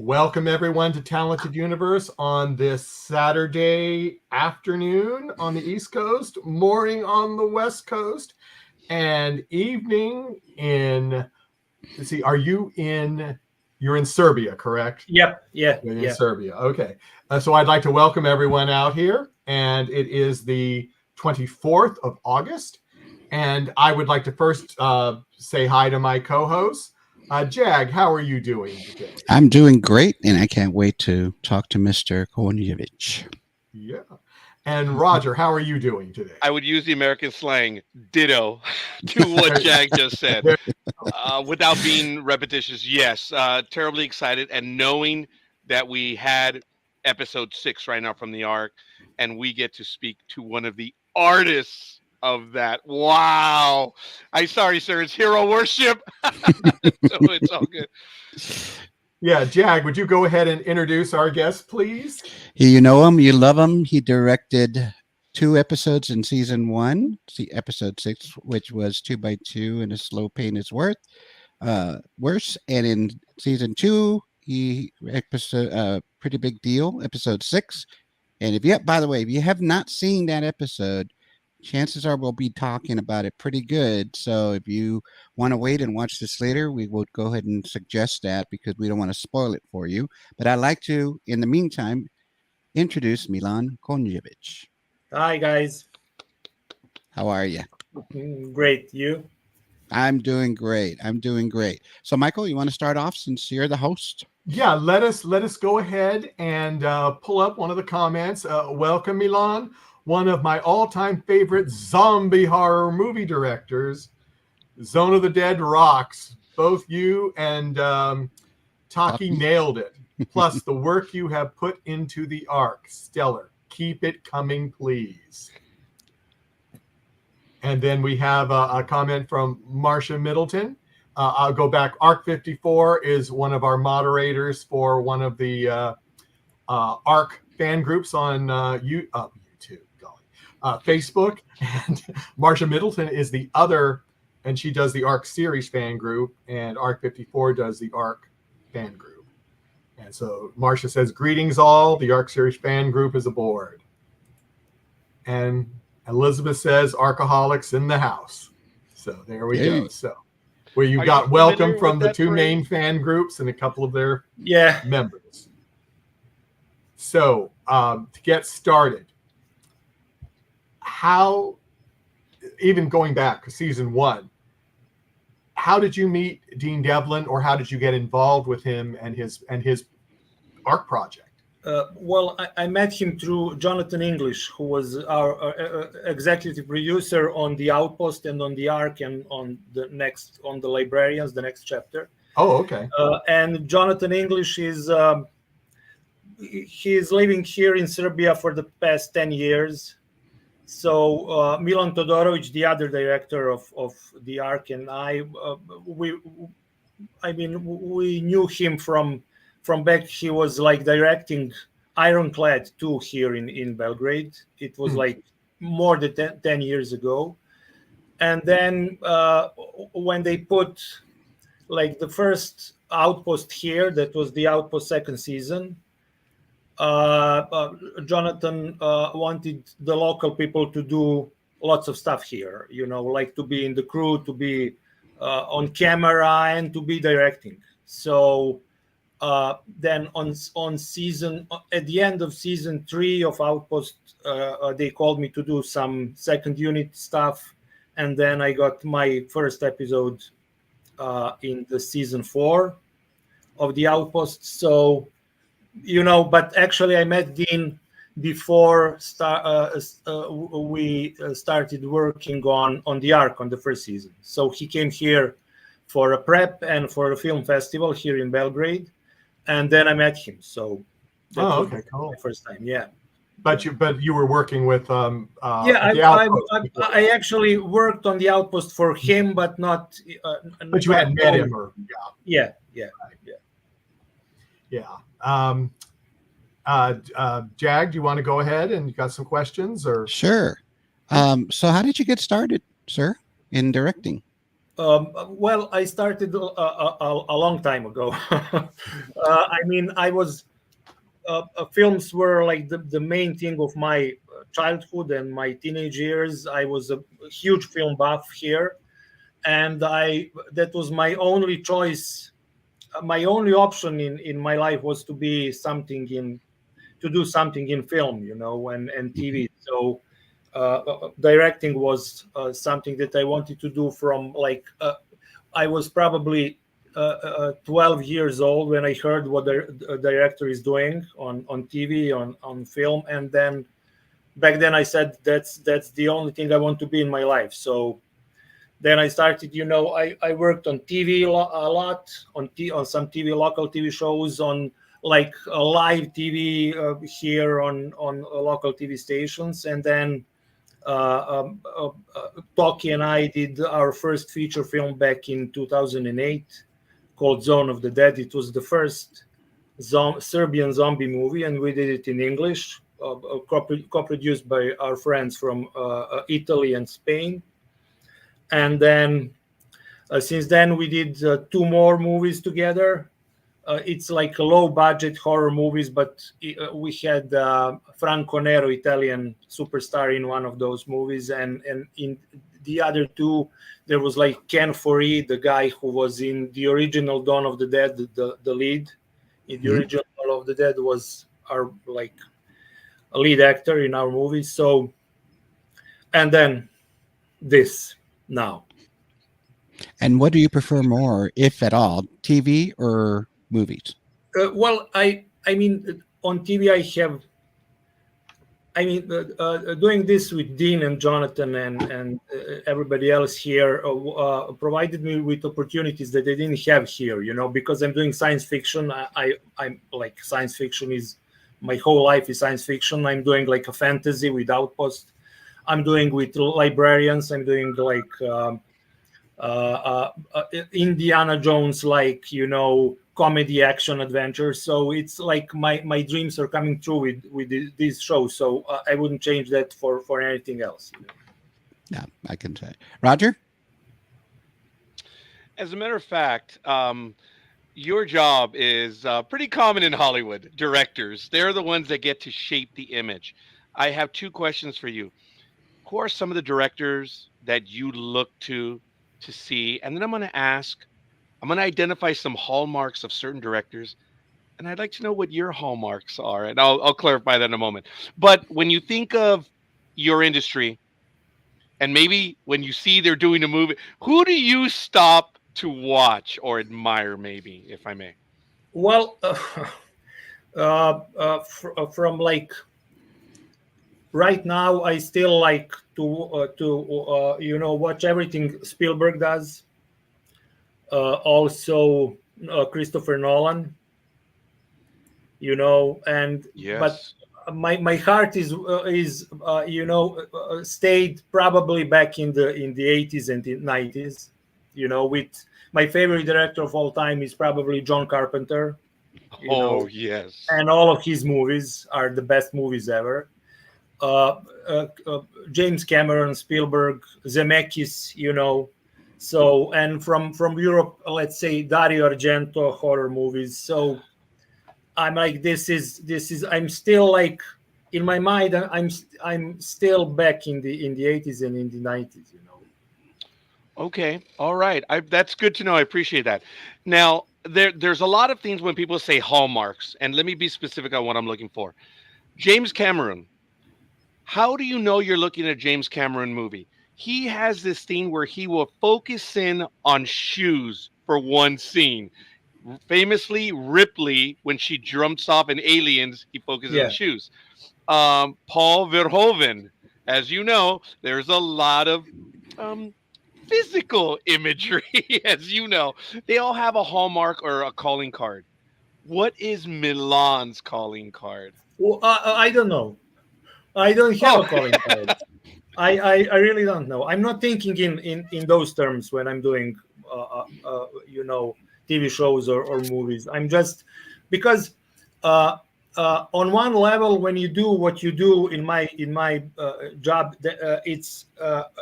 Welcome everyone to Talented Universe on this Saturday afternoon on the East Coast, morning on the West Coast, and evening in, let's see, you're in Serbia, correct? Yep, yeah. You're in Serbia, okay. So I'd like to welcome everyone out here, and it is the 24th of August, and I would like to first say hi to my co-hosts. Jag, how are you doing today? I'm doing great, and I can't wait to talk to Mr. Konjevic. Yeah. And Roger, how are you doing today? I would use the American slang, ditto, to what Jag just said. Without being repetitious, yes. Terribly excited, and knowing that we had episode 6 right now from the Ark, and we get to speak to one of the artists of that. Wow. I'm sorry, sir. It's hero worship. So it's all good. Yeah, Jag, would you go ahead and introduce our guest, please? You know him, you love him. He directed 2 episodes in season 1, episode 6, which was 2x2 and a slow pain is worse. And in season 2, he episode pretty big deal, episode 6. And by the way, if you have not seen that episode, chances are we'll be talking about it pretty good. So if you want to wait and watch this later, we will go ahead and suggest that because we don't want to spoil it for you. But I'd like to, in the meantime, introduce Milan Konjevic. Hi, guys. How are you? Great. You? I'm doing great. So, Michael, you want to start off since you're the host? Yeah, let us go ahead and pull up one of the comments. Welcome, Milan. One of my all-time favorite zombie horror movie directors. Zone of the Dead rocks. Both you and Taki nailed it. Plus, the work you have put into the Ark, stellar. Keep it coming, please. And then we have a comment from Marcia Middleton. I'll go back. Ark 54 is one of our moderators for one of the Ark fan groups on Facebook, and Marcia Middleton is the other, and she does the Ark series fan group, and Ark 54 does the Ark fan group. And so Marcia says, greetings all, the Ark series fan group is aboard. And Elizabeth says, Arkaholics in the house. So there we go. So where you got welcome from the 2 main fan groups and a couple of their members. So to get started, how, even going back to season 1, how did you meet Dean Devlin, or how did you get involved with him and his Ark project? Well, I met him through Jonathan English, who was our executive producer on the Outpost and on the Ark and on the Librarians, the next chapter. Oh, okay. And Jonathan English is he's living here in Serbia for the past 10 years. So Milan Todorovic, the other director of the Ark, and we knew him from back. He was like directing Ironclad 2 here in Belgrade. It was like more than 10 years ago. And then when they put like the first Outpost here, that was the Outpost 2nd season, Jonathan wanted the local people to do lots of stuff here, like to be in the crew, to be on camera, and to be directing. So then at the end of season 3 of Outpost, they called me to do some second unit stuff, and then I got my first episode in the season 4 of the Outpost. So but actually I met Dean before we started working on the Ark on the first season. So he came here for a prep and for a film festival here in Belgrade, and then I met him. So that was cool. My first time, yeah. But you were working with the Outpost. I actually worked on the Outpost for him, but not. But you hadn't met him, or yeah. Jag, do you want to go ahead and you got some questions, or? Sure. So how did you get started, sir, in directing? Well, I started a long time ago. I mean, I was films were like the main thing of my childhood and my teenage years. I was a huge film buff here, and that was my only choice. My only option in my life was to be something to do something in film, and TV. So directing was something that I wanted to do from like I was probably 12 years old when I heard what the director is doing on TV, on film, and then back then I said that's the only thing I want to be in my life. So then I started, I worked on TV a lot, on some TV, local TV shows, on like live TV here on local TV stations. And then Toki and I did our first feature film back in 2008 called Zone of the Dead. It was the first Serbian zombie movie, and we did it in English, co-produced by our friends from Italy and Spain. And then since then we did 2 more movies together. It's like low budget horror movies, but we had Franco Nero, Italian superstar, in one of those movies, and in the other 2 there was like Ken Foree, the guy who was in the original Dawn of the Dead, the lead in the original Dawn of the Dead, was our like a lead actor in our movies. So, and then this now. And what do you prefer more, if at all, TV or movies? Well, I mean, on TV doing this with Dean and Jonathan and everybody else here provided me with opportunities that they didn't have here, because I'm doing science fiction. I'm like, science fiction is, my whole life is science fiction. I'm doing like a fantasy with Outpost. I'm doing with Librarians. I'm doing like Indiana Jones, like, comedy, action, adventure. So it's like my dreams are coming true with this show. So I wouldn't change that for anything else. Yeah, I can say. Roger? As a matter of fact, your job is pretty common in Hollywood. Directors, they're the ones that get to shape the image. I have 2 questions for you. Who are some of the directors that you look to see? And then I'm going to identify some hallmarks of certain directors, and I'd like to know what your hallmarks are, and I'll clarify that in a moment. But when you think of your industry, and maybe when you see they're doing a movie, who do you stop to watch or admire, maybe, if I may? Well, from like right now, I still like to watch everything Spielberg does. Also Christopher Nolan, and yes. But my heart is stayed probably back in the 80s and the 90s. With my favorite director of all time is probably John Carpenter. Yes. And all of his movies are the best movies ever. James Cameron, Spielberg, Zemeckis, So, and from Europe, let's say Dario Argento, horror movies. So I'm like, this is I'm still like, in my mind, I'm still back in the 80s and in the 90s, Okay. All right. That's good to know. I appreciate that. Now, there's a lot of things when people say hallmarks, and let me be specific on what I'm looking for. James Cameron. How do you know you're looking at a James Cameron movie? He has this thing where he will focus in on shoes for one scene. Famously, Ripley, when she jumps off in Aliens, he focuses on shoes. Paul Verhoeven, as you know, there's a lot of physical imagery, as you know. They all have a hallmark or a calling card. What is Milan's calling card? Well, I don't know. I don't have a calling card. I really don't know. I'm not thinking in those terms when I'm doing TV shows or movies. I'm just, because on one level, when you do what you do in my job, it's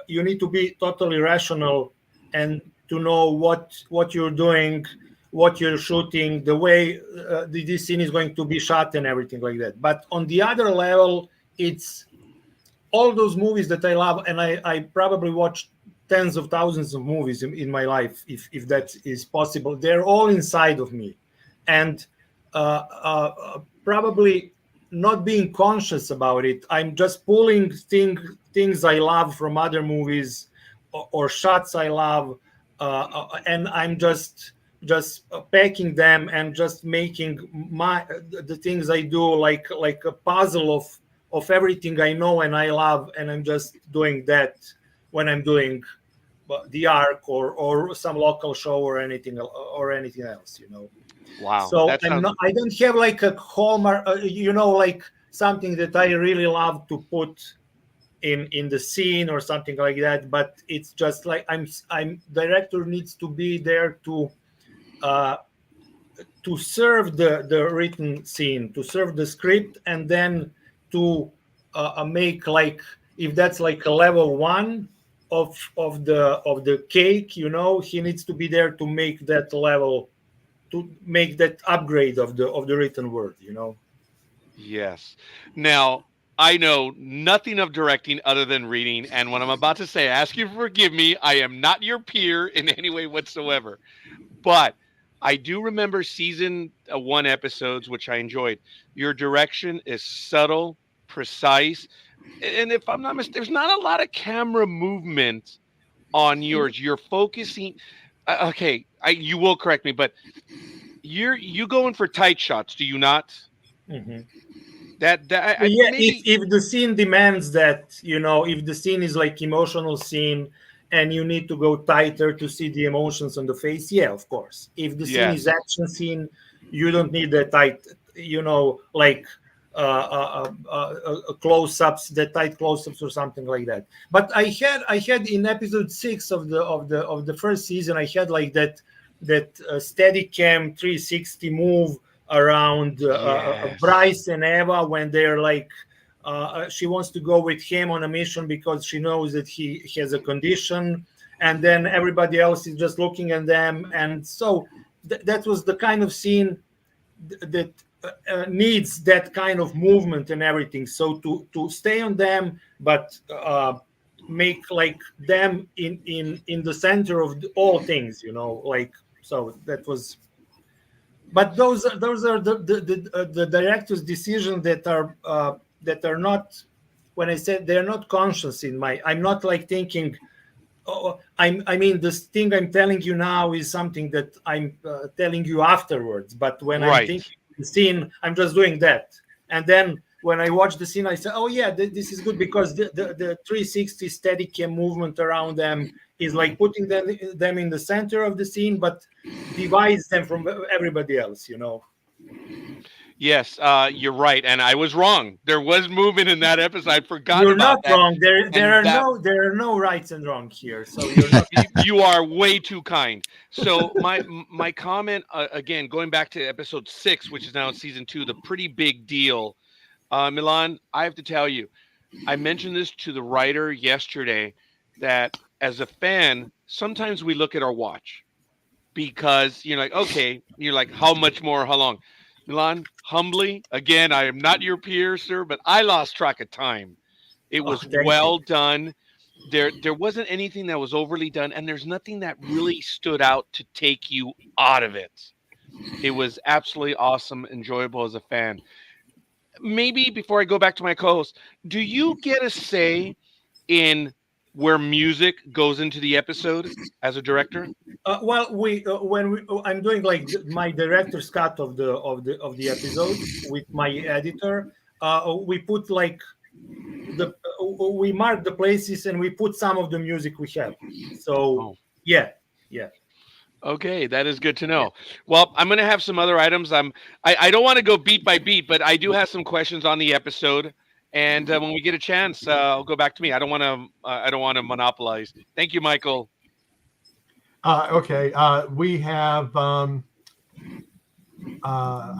you need to be totally rational and to know what you're doing, what you're shooting, the way this scene is going to be shot and everything like that. But on the other level, it's all those movies that I love, and I probably watched tens of thousands of movies in my life, if that is possible. They're all inside of me, and probably not being conscious about it, I'm just pulling things I love from other movies or shots I love, and I'm just packing them and just making the things I do like a puzzle of everything I know and I love, and I'm just doing that when I'm doing the arc or some local show or anything else, you know. Wow. So I don't have like a hallmark, like something that I really love to put in the scene or something like that. But it's just like I'm director needs to be there to serve the written scene, to serve the script, and then to make, like, if that's like a level 1 of the cake, you know, he needs to be there to make that level, to make that upgrade of the written word, you know. Yes. Now, I know nothing of directing other than reading, and what I'm about to say, I ask you to forgive me. I am not your peer in any way whatsoever, but I do remember season 1 episodes, which I enjoyed. Your direction is subtle, precise, and if I'm not mistaken, there's not a lot of camera movement on yours. You're focusing. Okay, you will correct me, but you going for tight shots, do you not? Mm-hmm. Maybe... if the scene demands that, you know, if the scene is like emotional scene and you need to go tighter to see the emotions on the face, yeah, of course. If the scene is action scene, you don't need that tight, you know, like close-ups, the tight close-ups or something like that. But I had in episode 6 of the first season, I had like that steady cam 360 move around Bryce and Eva when they're like, she wants to go with him on a mission because she knows that he has a condition, and then everybody else is just looking at them. And so that was the kind of scene that needs that kind of movement and everything. So to stay on them, but make like them in the center of all things, you know, like, so that was. But those are the director's decisions that are not, when I said they're not conscious in my, I'm not like thinking, I mean, this thing I'm telling you now is something that I'm telling you afterwards. But when I'm thinking the scene, I'm just doing that. And then when I watch the scene, I say, oh yeah, this is good because the 360 steady cam movement around them is like putting them in the center of the scene, but divides them from everybody else, you know. Yes, you're right, and I was wrong. There was movement in that episode. I forgot you're about not wrong. There are no rights and wrong here. So you're not. You are way too kind. So my comment again, going back to episode 6, which is now in season 2, the pretty big deal. Milan, I have to tell you, I mentioned this to the writer yesterday that as a fan, sometimes we look at our watch because you're like, okay, you're like, how much more, how long? Milan, humbly, again, I am not your peer, sir, but I lost track of time. It was well done. There wasn't anything that was overly done, and there's nothing that really stood out to take you out of it. It was absolutely awesome, enjoyable as a fan. Maybe before I go back to my co-host, do you get a say in where music goes into the episode as a director? Well, I'm doing like my director's cut of the episode with my editor. We put like we mark the places and we put some of the music we have. So yeah. Okay, that is good to know. Well, I'm going to have some other items. I don't want to go beat by beat, but I do have some questions on the episode. And when we get a chance, I'll go back to me. I don't want to monopolize. Thank you, Michael. Okay. We have. I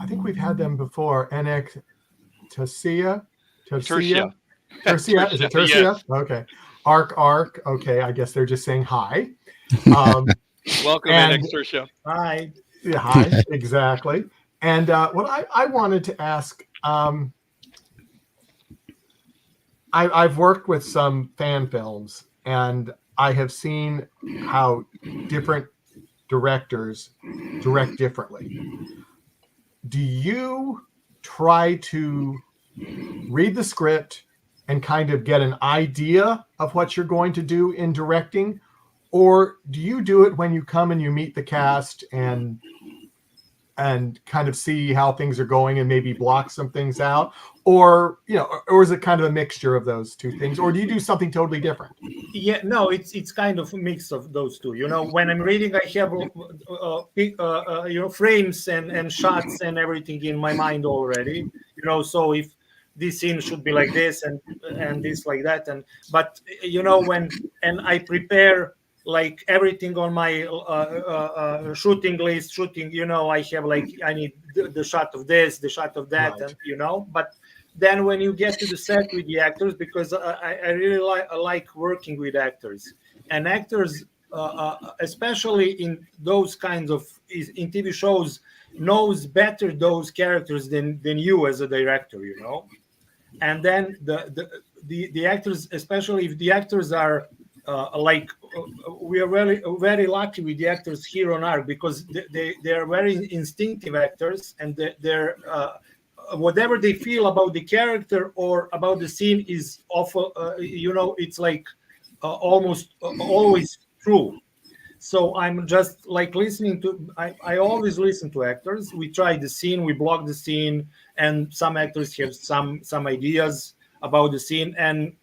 think we've had them before. NX Tercia. Tercia. Is it Tercia? Yes. Okay. Arc. Okay. I guess they're just saying hi. Welcome And- in, Exertia. Hi. Yeah, hi, exactly. And what I wanted to ask, I've worked with some fan films, and I have seen how different directors direct differently. Do you try to read the script and kind of get an idea of what you're going to do in directing, or do you do it when you come and you meet the cast and kind of see how things are going and maybe block some things out, or or is it kind of a mixture of those two things, or do you do something totally different? Yeah, no, it's kind of a mix of those two. When I'm reading, I have frames and shots and everything in my mind already. So if this scene should be like this and this like that, but when I prepare like everything on my shooting list, I have like I need the shot of this, the shot of that, Right. and but then when you get to the set with the actors, because I really like working with actors, and actors, especially in those kinds of in TV shows, knows better those characters than you as a director, and then the actors, especially if the actors are we are very very lucky with the actors here on ARC, because they are very instinctive actors, and they're whatever they feel about the character or about the scene is awful. It's like almost always true. So I'm just like listening to. I always listen to actors. We try the scene, we block the scene, and some actors have some ideas about the scene, and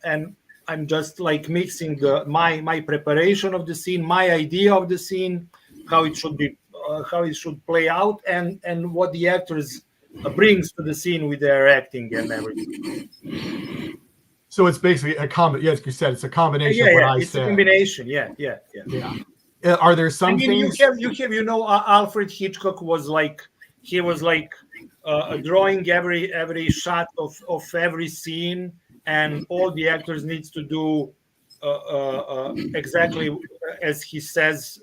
I'm just like mixing my preparation of the scene, my idea of the scene, how it should be, how it should play out, and what the actors brings to the scene with their acting and everything. So it's basically a yes, you said it's a combination of what I it's said. a combination. Yeah. Are there some I mean, things you have Alfred Hitchcock was like drawing every shot of every scene, and all the actors needs to do exactly as he says.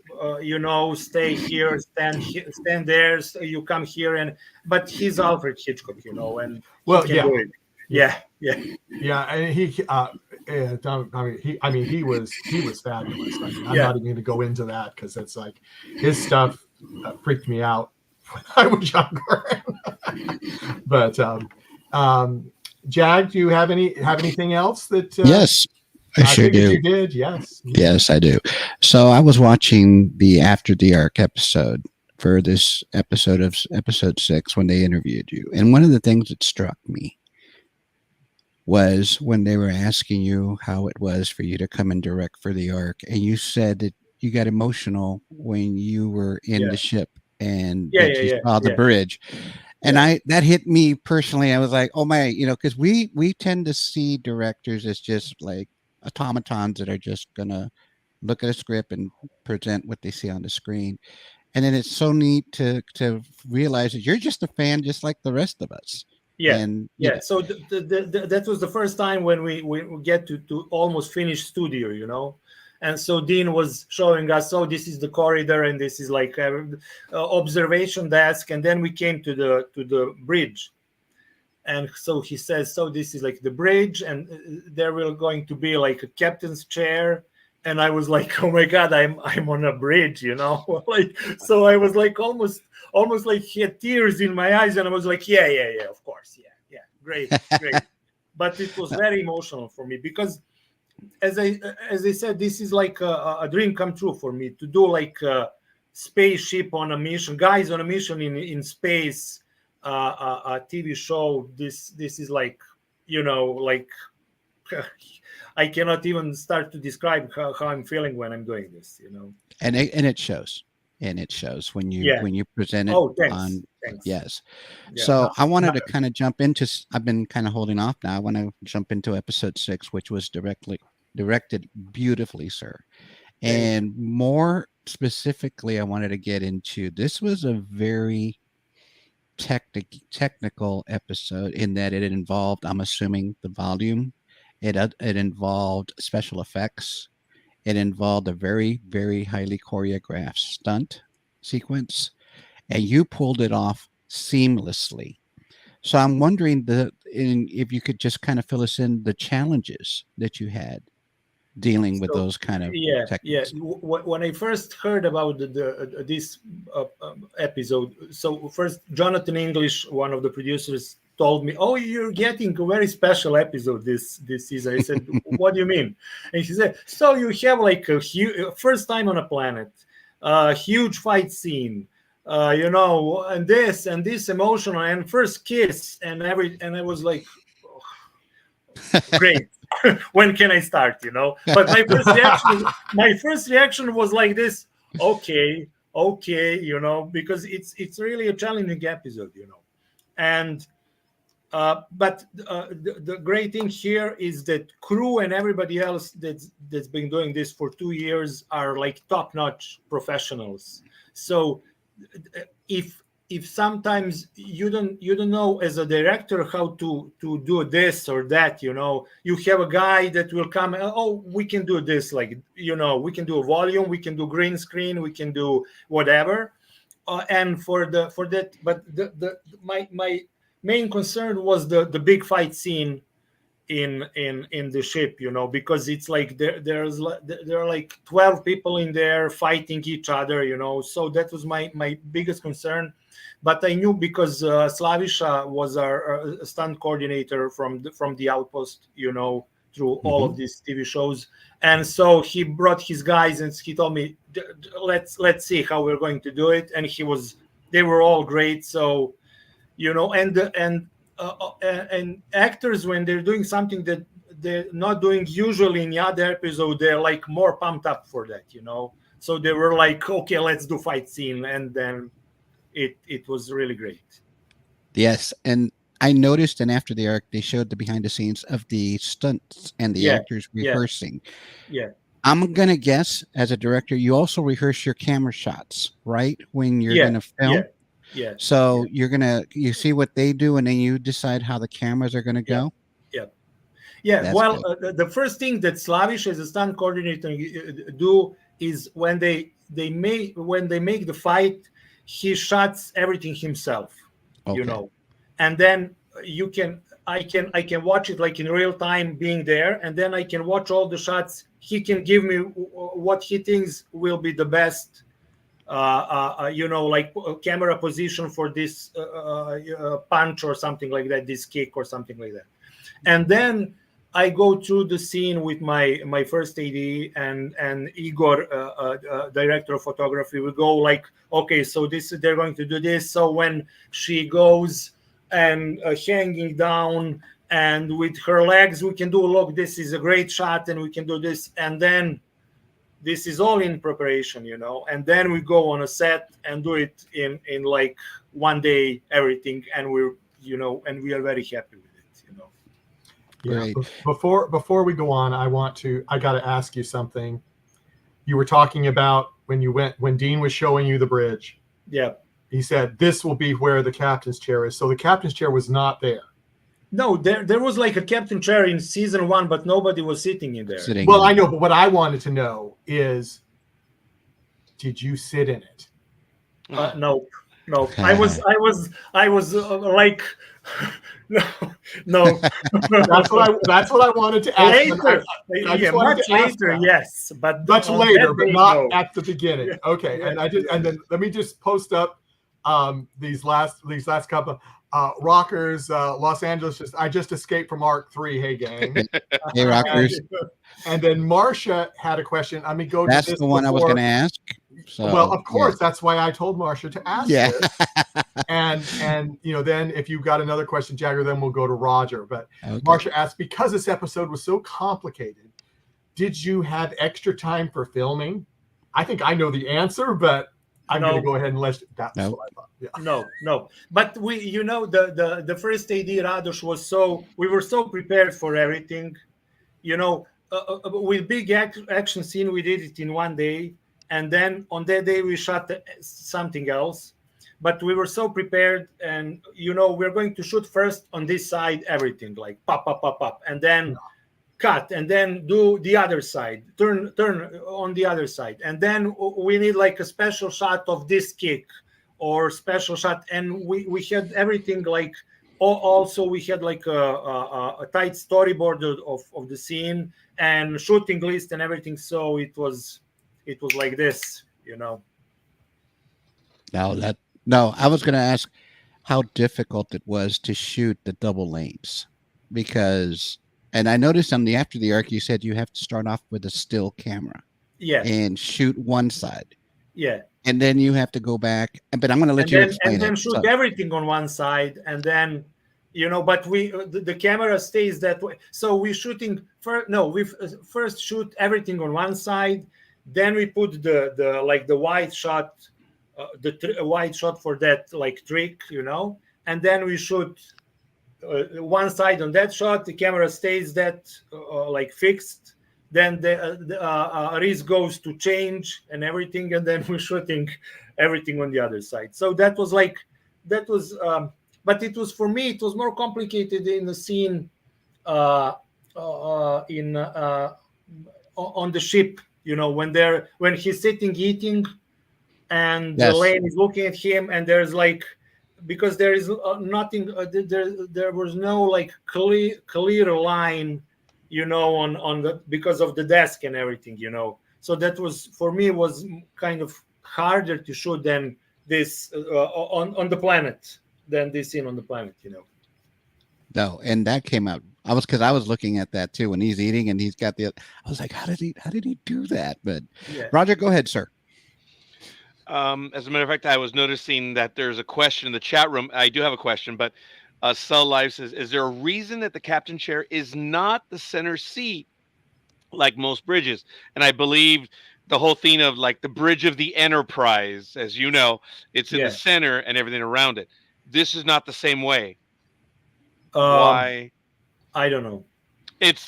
Stay here, stand there. So you come here, but he's Alfred Hitchcock, and Well, he can yeah. do it. Yeah. Yeah, and he was fabulous. I'm Yeah. not even going to go into that because it's like his stuff freaked me out when I was younger. But Jag, do you have anything else that? Yes, I sure figured do. You did, yes. Yes, I do. So I was watching the After the Arc episode for this episode of episode 6 when they interviewed you, and one of the things that struck me was when they were asking you how it was for you to come and direct for the Arc, and you said that you got emotional when you were in the ship and that you saw the bridge. And that hit me personally. I was like, oh my, because we tend to see directors as just like automatons that are just gonna look at a script and present what they see on the screen. And then it's so neat to realize that you're just a fan just like the rest of us. So that was the first time when we get to almost finish studio, and so Dean was showing us, this is the corridor, and this is like observation desk, and then we came to the bridge, and so he says, this is like the bridge, and there will going to be like a captain's chair. And I was like, oh my God, I'm on a bridge, so I was like almost like he had tears in my eyes, and I was like, yeah, of course, yeah, great. But it was very emotional for me because, as I said, this is like a dream come true for me to do like a spaceship on a mission, guys on a mission in space, a TV show. This is like, like. I cannot even start to describe how I'm feeling when I'm doing this, And it shows. And it shows when you present it thanks. Yes. Yeah. So I wanted to kind of jump into, I've been kind of holding off now. I want to jump into episode 6, which was directed beautifully, sir. And more specifically, I wanted to get into, this was a very technical episode in that it involved, I'm assuming, the volume. It involved special effects. It involved a very, very highly choreographed stunt sequence, and you pulled it off seamlessly. So I'm wondering if you could just kind of fill us in the challenges that you had dealing with So, those kind of yeah. techniques. When I first heard about this episode, so first Jonathan English, one of the producers, told me, "Oh, you're getting a very special episode this season." I said, "What do you mean?" And he said, "So you have like a first time on a planet, a huge fight scene, and this emotional and first kiss and and I was like, great." When can I start? But my first reaction was like this. Okay, because it's really a challenging episode, and but the great thing here is that crew and everybody else that's been doing this for 2 years are like top-notch professionals. So if sometimes you don't know as a director how to do this or that, you have a guy that will come, "Oh, we can do this, like, we can do a volume, we can do green screen, we can do whatever." And for that, but my main concern was the big fight scene in the ship, because it's like there are like 12 people in there fighting each other, so that was my biggest concern. But I knew, because Slaviša was our stunt coordinator from the Outpost, through all of these TV shows, and so he brought his guys and he told me, let's see how we're going to do it, and they were all great. So and actors, when they're doing something that they're not doing usually in the other episode, they're like more pumped up for that, so they were like, "Okay, let's do fight scene," and then it was really great. Yes, and I noticed, and after the arc, they showed the behind the scenes of the stunts and the actors rehearsing. Yeah. I'm gonna guess, as a director, you also rehearse your camera shots, right? When you're gonna film. Yeah. So you see what they do, and then you decide how the cameras are gonna go. Yeah. That's Well, the first thing that Slaviša as a stunt coordinator do is when they make the fight, he shots everything himself. Okay. And then I can watch it like in real time, being there, and then I can watch all the shots. He can give me what he thinks will be the best, like camera position for this punch or something like that, this kick or something like that. And then I go through the scene with my first AD and Igor, director of photography. We go like, okay, so they're going to do this. So when she goes and hanging down and with her legs, we can do, look, this is a great shot, and we can do this. And then this is all in preparation, and then we go on a set and do it in like one day, everything, and we are very happy with it. Yeah. Great. Before we go on, I got to ask you something. You were talking about when Dean was showing you the bridge. Yeah. He said, "This will be where the captain's chair is." So the captain's chair was not there. No, there was like a captain chair in season 1, but nobody was sitting in there. I know, but what I wanted to know is, did you sit in it? No. I was like, no. That's what I wanted to ask. Later, much later, yes, but much later, but not at the beginning. Yeah. Okay, Yeah. And then let me just post up these last couple. Rockers, Los Angeles. I just escaped from Arc 3. Hey, gang. Hey, Rockers. And then Marcia had a question. I mean, That's the one I was going to ask. So, well, of course, that's why I told Marcia to ask this. And then if you've got another question, Jagger, then we'll go to Roger. But okay. Marcia asked, because this episode was so complicated, did you have extra time for filming? I think I know the answer, but I'm going to go ahead and let that's what I thought. Yeah. No. But we, the first AD Radoš we were so prepared for everything, with big action scene, we did it in one day. And then on that day we shot something else, but we were so prepared, and we're going to shoot first on this side, everything like pop, and then cut, and then do the other side, turn on the other side, and then we need like a special shot of this kick or special shot, and we had everything like. Also, we had like a tight storyboard of the scene and shooting list and everything. So it was like this, you know. No, I was going to ask how difficult it was to shoot the double lanes, because, and I noticed on the After the Arc, you said you have to start off with a still camera, and shoot one side, and then you have to go back. But I'm going to let you explain and then it. shoot everything on one side, and then, you know, but the camera stays that way. So we shooting we first shoot everything on one side, then we put the like the wide shot. Wide shot for that like trick, you know, and then we shoot one side on that shot. The camera stays that like fixed. Then the wrist goes to change and everything, and then we're shooting everything on the other side. So that was, but it was, for me, it was more complicated in the scene on the ship, you know, when he's sitting eating. And Yes. Elaine is looking at him, and there's like, because there is nothing, there was no like clear line, you know, on the, because of the desk and everything, you know. So that was, for me, was kind of harder to shoot than this on the planet, than this scene on the planet, you know. No, and that came out. Because I was looking at that too when he's eating and he's got the. I was like, how did he do that? But Roger, go ahead, sir. As a matter of fact, I was noticing that there's a question in the chat room. I do have a question, but Cell Live says, is there a reason that the captain chair is not the center seat like most bridges? And I believe the whole thing of like the bridge of the Enterprise, as you know, it's in the center and everything around it. This is not the same way. Why? I don't know. It's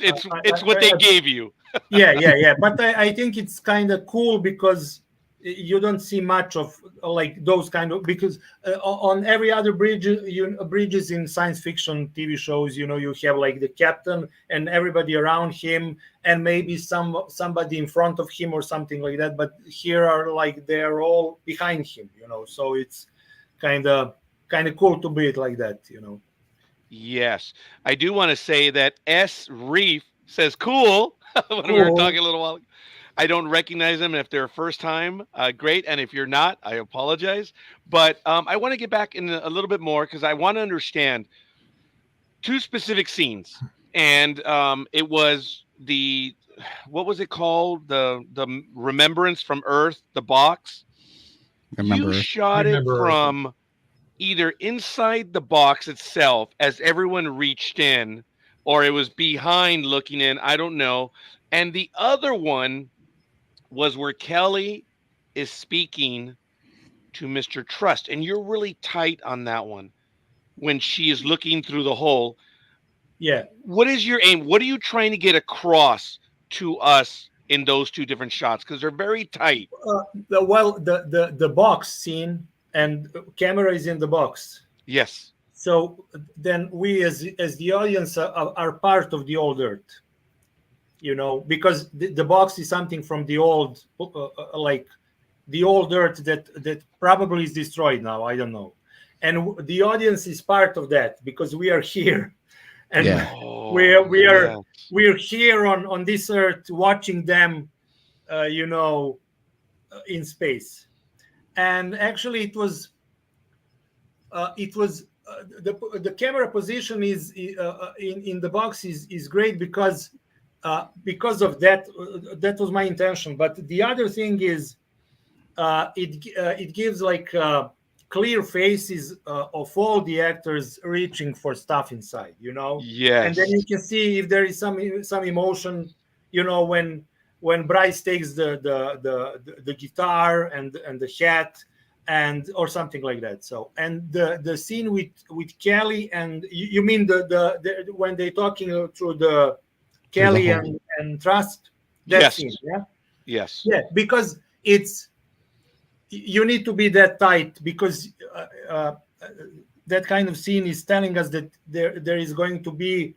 what they gave you. Yeah. But I think it's kind of cool because you don't see much of like those kind of, because on every other bridges in science fiction TV shows, you know, you have like the captain and everybody around him and maybe somebody in front of him or something like that. But here are like, they're all behind him, you know, so it's kind of cool to be it like that, you know. Yes, I do want to say that S. Reef says cool when we were talking a little while ago. I don't recognize them. If they're a first time, great. And if you're not, I apologize. But I want to get back in a little bit more because I want to understand two specific scenes. And it was what was it called? The Remembrance from Earth, the box. You shot it from either inside the box itself as everyone reached in, or it was behind looking in. I don't know. And the other one was where Kelly is speaking to Mr. Trust, and you're really tight on that one when she is looking through the hole. Yeah. What is your aim? What are you trying to get across to us in those two different shots? Because they're very tight. The box scene and camera is in the box. Yes. So then we as the audience are part of the old Earth. You know, because the box is something from the old, like the old Earth that probably is destroyed now. I don't know, and the audience is part of that because we are here, and we're here on this Earth watching them, you know, in space, and actually it was the camera position is in the box is great because of that. That was my intention. But the other thing is, it gives like clear faces of all the actors reaching for stuff inside, you know. Yes. And then you can see if there is some emotion, you know, when Bryce takes the guitar and the hat and or something like that. So and the scene with Kelly and you mean the when they're talking through the Kelly and Trust, that scene, Yes. Yeah, because it's, you need to be that tight because that kind of scene is telling us that there is going to be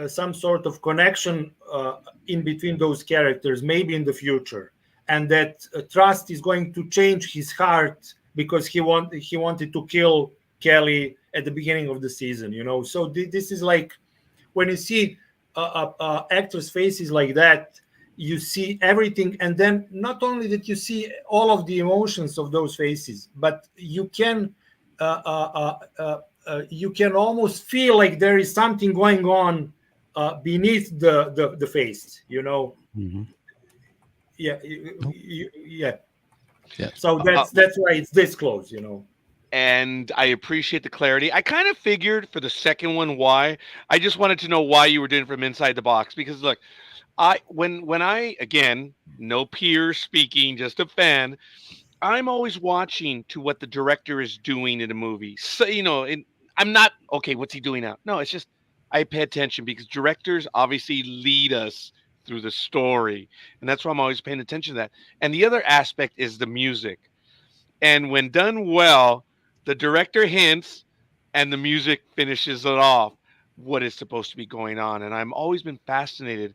some sort of connection in between those characters, maybe in the future, and that Trust is going to change his heart because he wanted to kill Kelly at the beginning of the season, you know. So this is like, when you see actors' faces like that, you see everything, and then not only that you see all of the emotions of those faces, but you can almost feel like there is something going on beneath the face, you know. Mhm. Yeah, yeah. Yes. So that's why it's this close, you know. And I appreciate the clarity. I kind of figured for the second one why. I just wanted to know why you were doing it from inside the box. Because look, when I, again, no peers speaking, just a fan, I'm always watching to what the director is doing in a movie. So, you know, I'm not, okay, what's he doing now? No, it's just I pay attention because directors obviously lead us through the story. And that's why I'm always paying attention to that. And the other aspect is the music. And when done well, the director hints and the music finishes it off what is supposed to be going on. And I've always been fascinated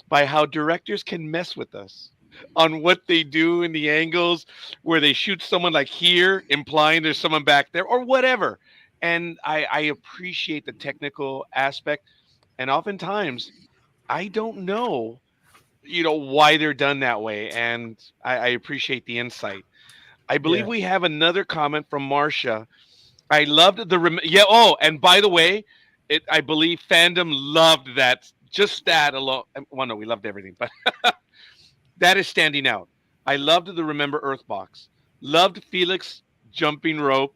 by how directors can mess with us on what they do in the angles where they shoot someone like here, implying there's someone back there or whatever. And I appreciate the technical aspect. And oftentimes I don't know, you know, why they're done that way. And I appreciate the insight. I believe Yeah. we have another comment from Marcia. I loved the yeah. Oh, and by the way, I believe fandom loved that. Just that alone. Well, no, we loved everything, but that is standing out. I loved the Remember Earth box. Loved Felix jumping rope.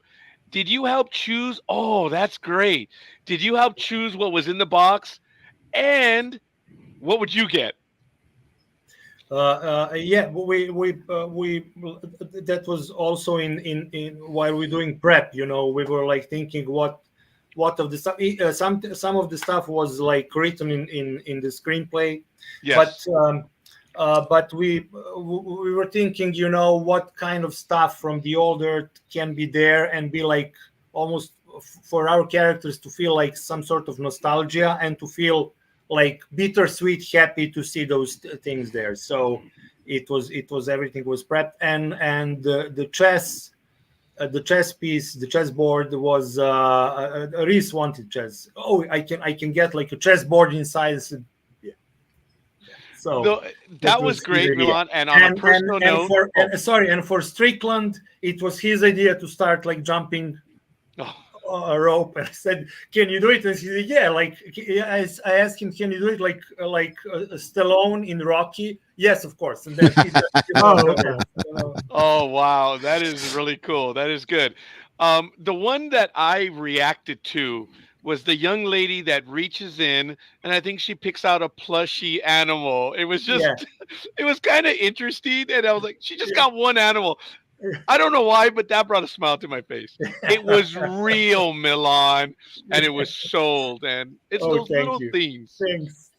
Did you help choose? Oh, that's great. Did you help choose what was in the box? And what would you get? Yeah, we that was also in while we're doing prep, you know, we were like thinking what of the stuff, some of the stuff was like written in the screenplay. Yes. But we were thinking, you know, what kind of stuff from the old Earth can be there and be like almost for our characters to feel like some sort of nostalgia and to feel like bittersweet happy to see those things there. So it was everything was prepped, and the chess piece, the chessboard was Reese wanted chess. Oh, I can get like a chessboard inside. So, yeah. So That was great, Milan. And on a personal note, and for Strickland, it was his idea to start like jumping a rope, and I said, "Can you do it?" And he said, "Yeah." Like I asked him, "Can you do it like Stallone in Rocky?" Yes, of course. And then he just, oh wow, that is really cool. That is good. The one that I reacted to was the young lady that reaches in, and I think she picks out a plushy animal. It was just, it was kind of interesting, and I was like, she just got one animal. I don't know why, but that brought a smile to my face. It was real, Milan, and it was sold, and it's those little things.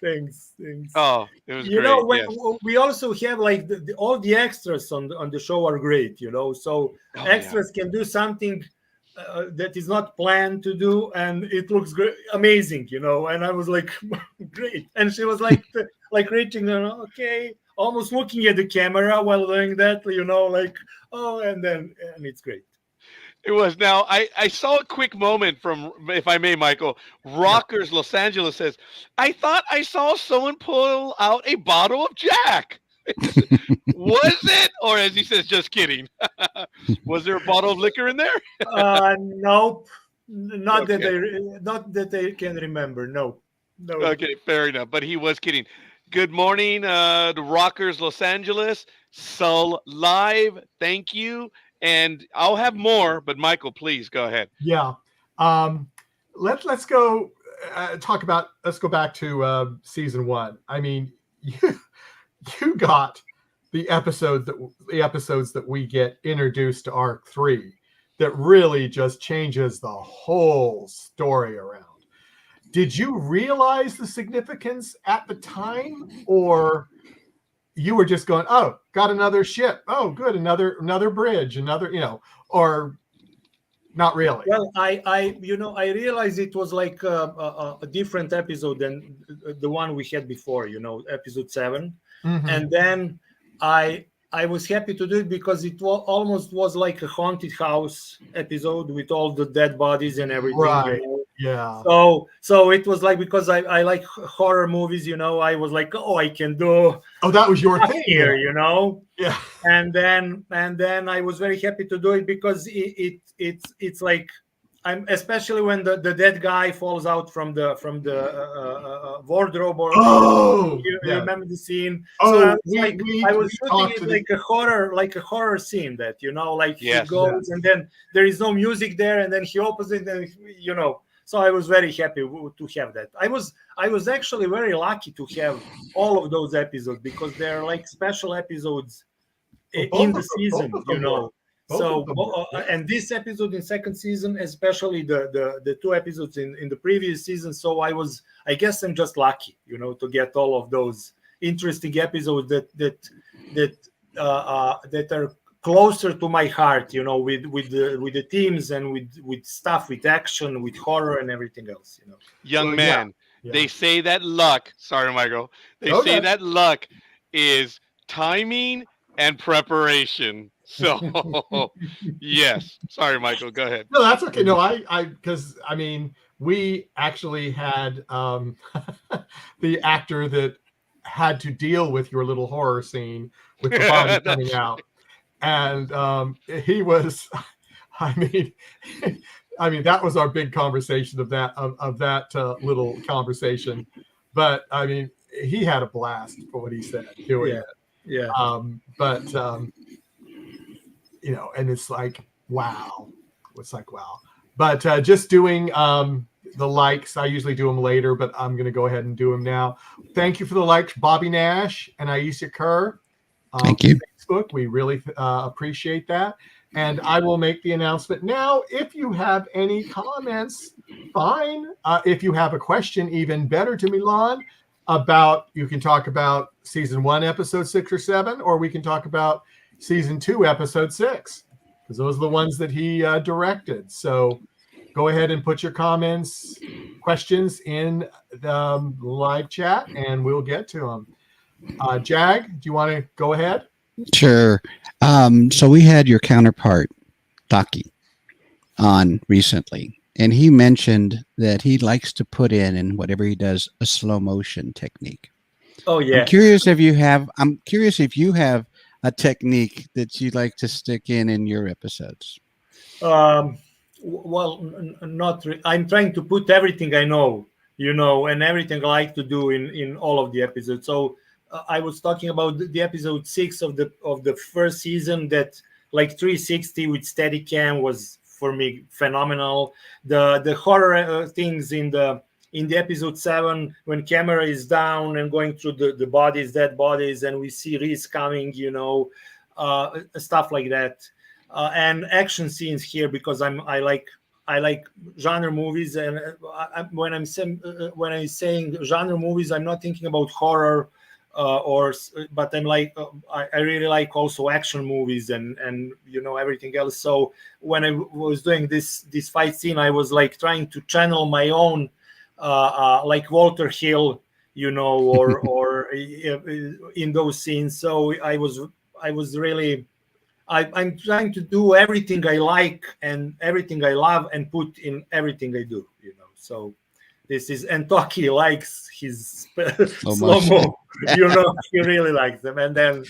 Thanks. Oh, it was you great. know, Yes. we also have like all the extras on the show are great, you know. So extras can do something that is not planned to do, and it looks great, amazing, you know. And I was like, great. And she was like, like reaching, okay, almost looking at the camera while doing that, you know, like, oh, and it's great. It was. Now, I saw a quick moment from, if I may, Michael, Rockers Los Angeles says, I thought I saw someone pull out a bottle of Jack. Was it? Or as he says, just kidding. Was there a bottle of liquor in there? Nope. Not that they can remember. No. Okay, fair enough. But he was kidding. Good morning, the Rockers Los Angeles. Sol Live. Thank you. And I'll have more, but Michael, please go ahead. Yeah. Let's go let's go back to season 1. I mean, you got the episodes that we get introduced to arc 3 that really just changes the whole story around. Did you realize the significance at the time, or you were just going, oh, got another ship, oh good, another bridge, another, you know, or Not really. Well, I realized it was like a different episode than the one we had before. Episode 7, Mhm. and then I was happy to do it because it almost was like a haunted house episode with all the dead bodies and everything. Right. Yeah. So it was like, because I like horror movies. I was like, oh, I can do Oh, that was your thing here. Yeah. And then I was very happy to do it because it's like, I'm especially when the dead guy falls out from the wardrobe, or you yeah. remember the scene. Oh, So I was shooting it like a horror scene, that like Yes. he goes and then there is no music there, and then he opens it, and so I was very happy to have that. I was actually very lucky to have all of those episodes, because they're like special episodes in the season, So and this episode in second season, especially the 2 episodes in the previous season. So I guess I'm just lucky, to get all of those interesting episodes that are closer to my heart, with the themes and with stuff, with action, with horror and everything else, Young Well, man, yeah. they say that luck. Sorry, Michael. They Okay. say that luck is timing and preparation. So, yes. Sorry, Michael. Go ahead. No, that's okay. No, because we actually had the actor that had to deal with your little horror scene with the body coming out, and he was, I mean, that was our big conversation of that little conversation, but I mean, he had a blast for what he said doing it. Yeah. And it's like, wow. But just doing the likes, I usually do them later, but I'm going to go ahead and do them now. Thank you for the likes, Bobby Nash and Aisha Kerr. Thank you. Facebook. We really appreciate that. And I will make the announcement now. If you have any comments, fine. If you have a question, even better, to Milan, you can talk about season 1, episode 6 or 7, or we can talk about season 2, episode 6, because those are the ones that he directed. So go ahead and put your comments, questions in the live chat, and we'll get to them. Jag, do you want to go ahead? Sure. So we had your counterpart, Taki, on recently, and he mentioned that he likes to put in whatever he does, a slow motion technique. Oh yeah. I'm curious if you have a technique that you like to stick in your episodes. Well, not really. I'm trying to put everything I know, and everything I like to do in all of the episodes. So I was talking about the episode 6 of the first season, that like 360 with Steadicam was for me phenomenal. The horror things in the episode 7, when camera is down and going through the dead bodies, and we see Reese coming, stuff like that, and action scenes here, because I like genre movies, and when I'm saying genre movies, I'm not thinking about horror, but I'm like I really like also action movies and everything else. So when I was doing this fight scene, I was like trying to channel my own like Walter Hill, or in those scenes. So I was really I'm trying to do everything I like and everything I love and put in everything I do, So this is, and Toki likes his slow-mo, he really likes them. And then,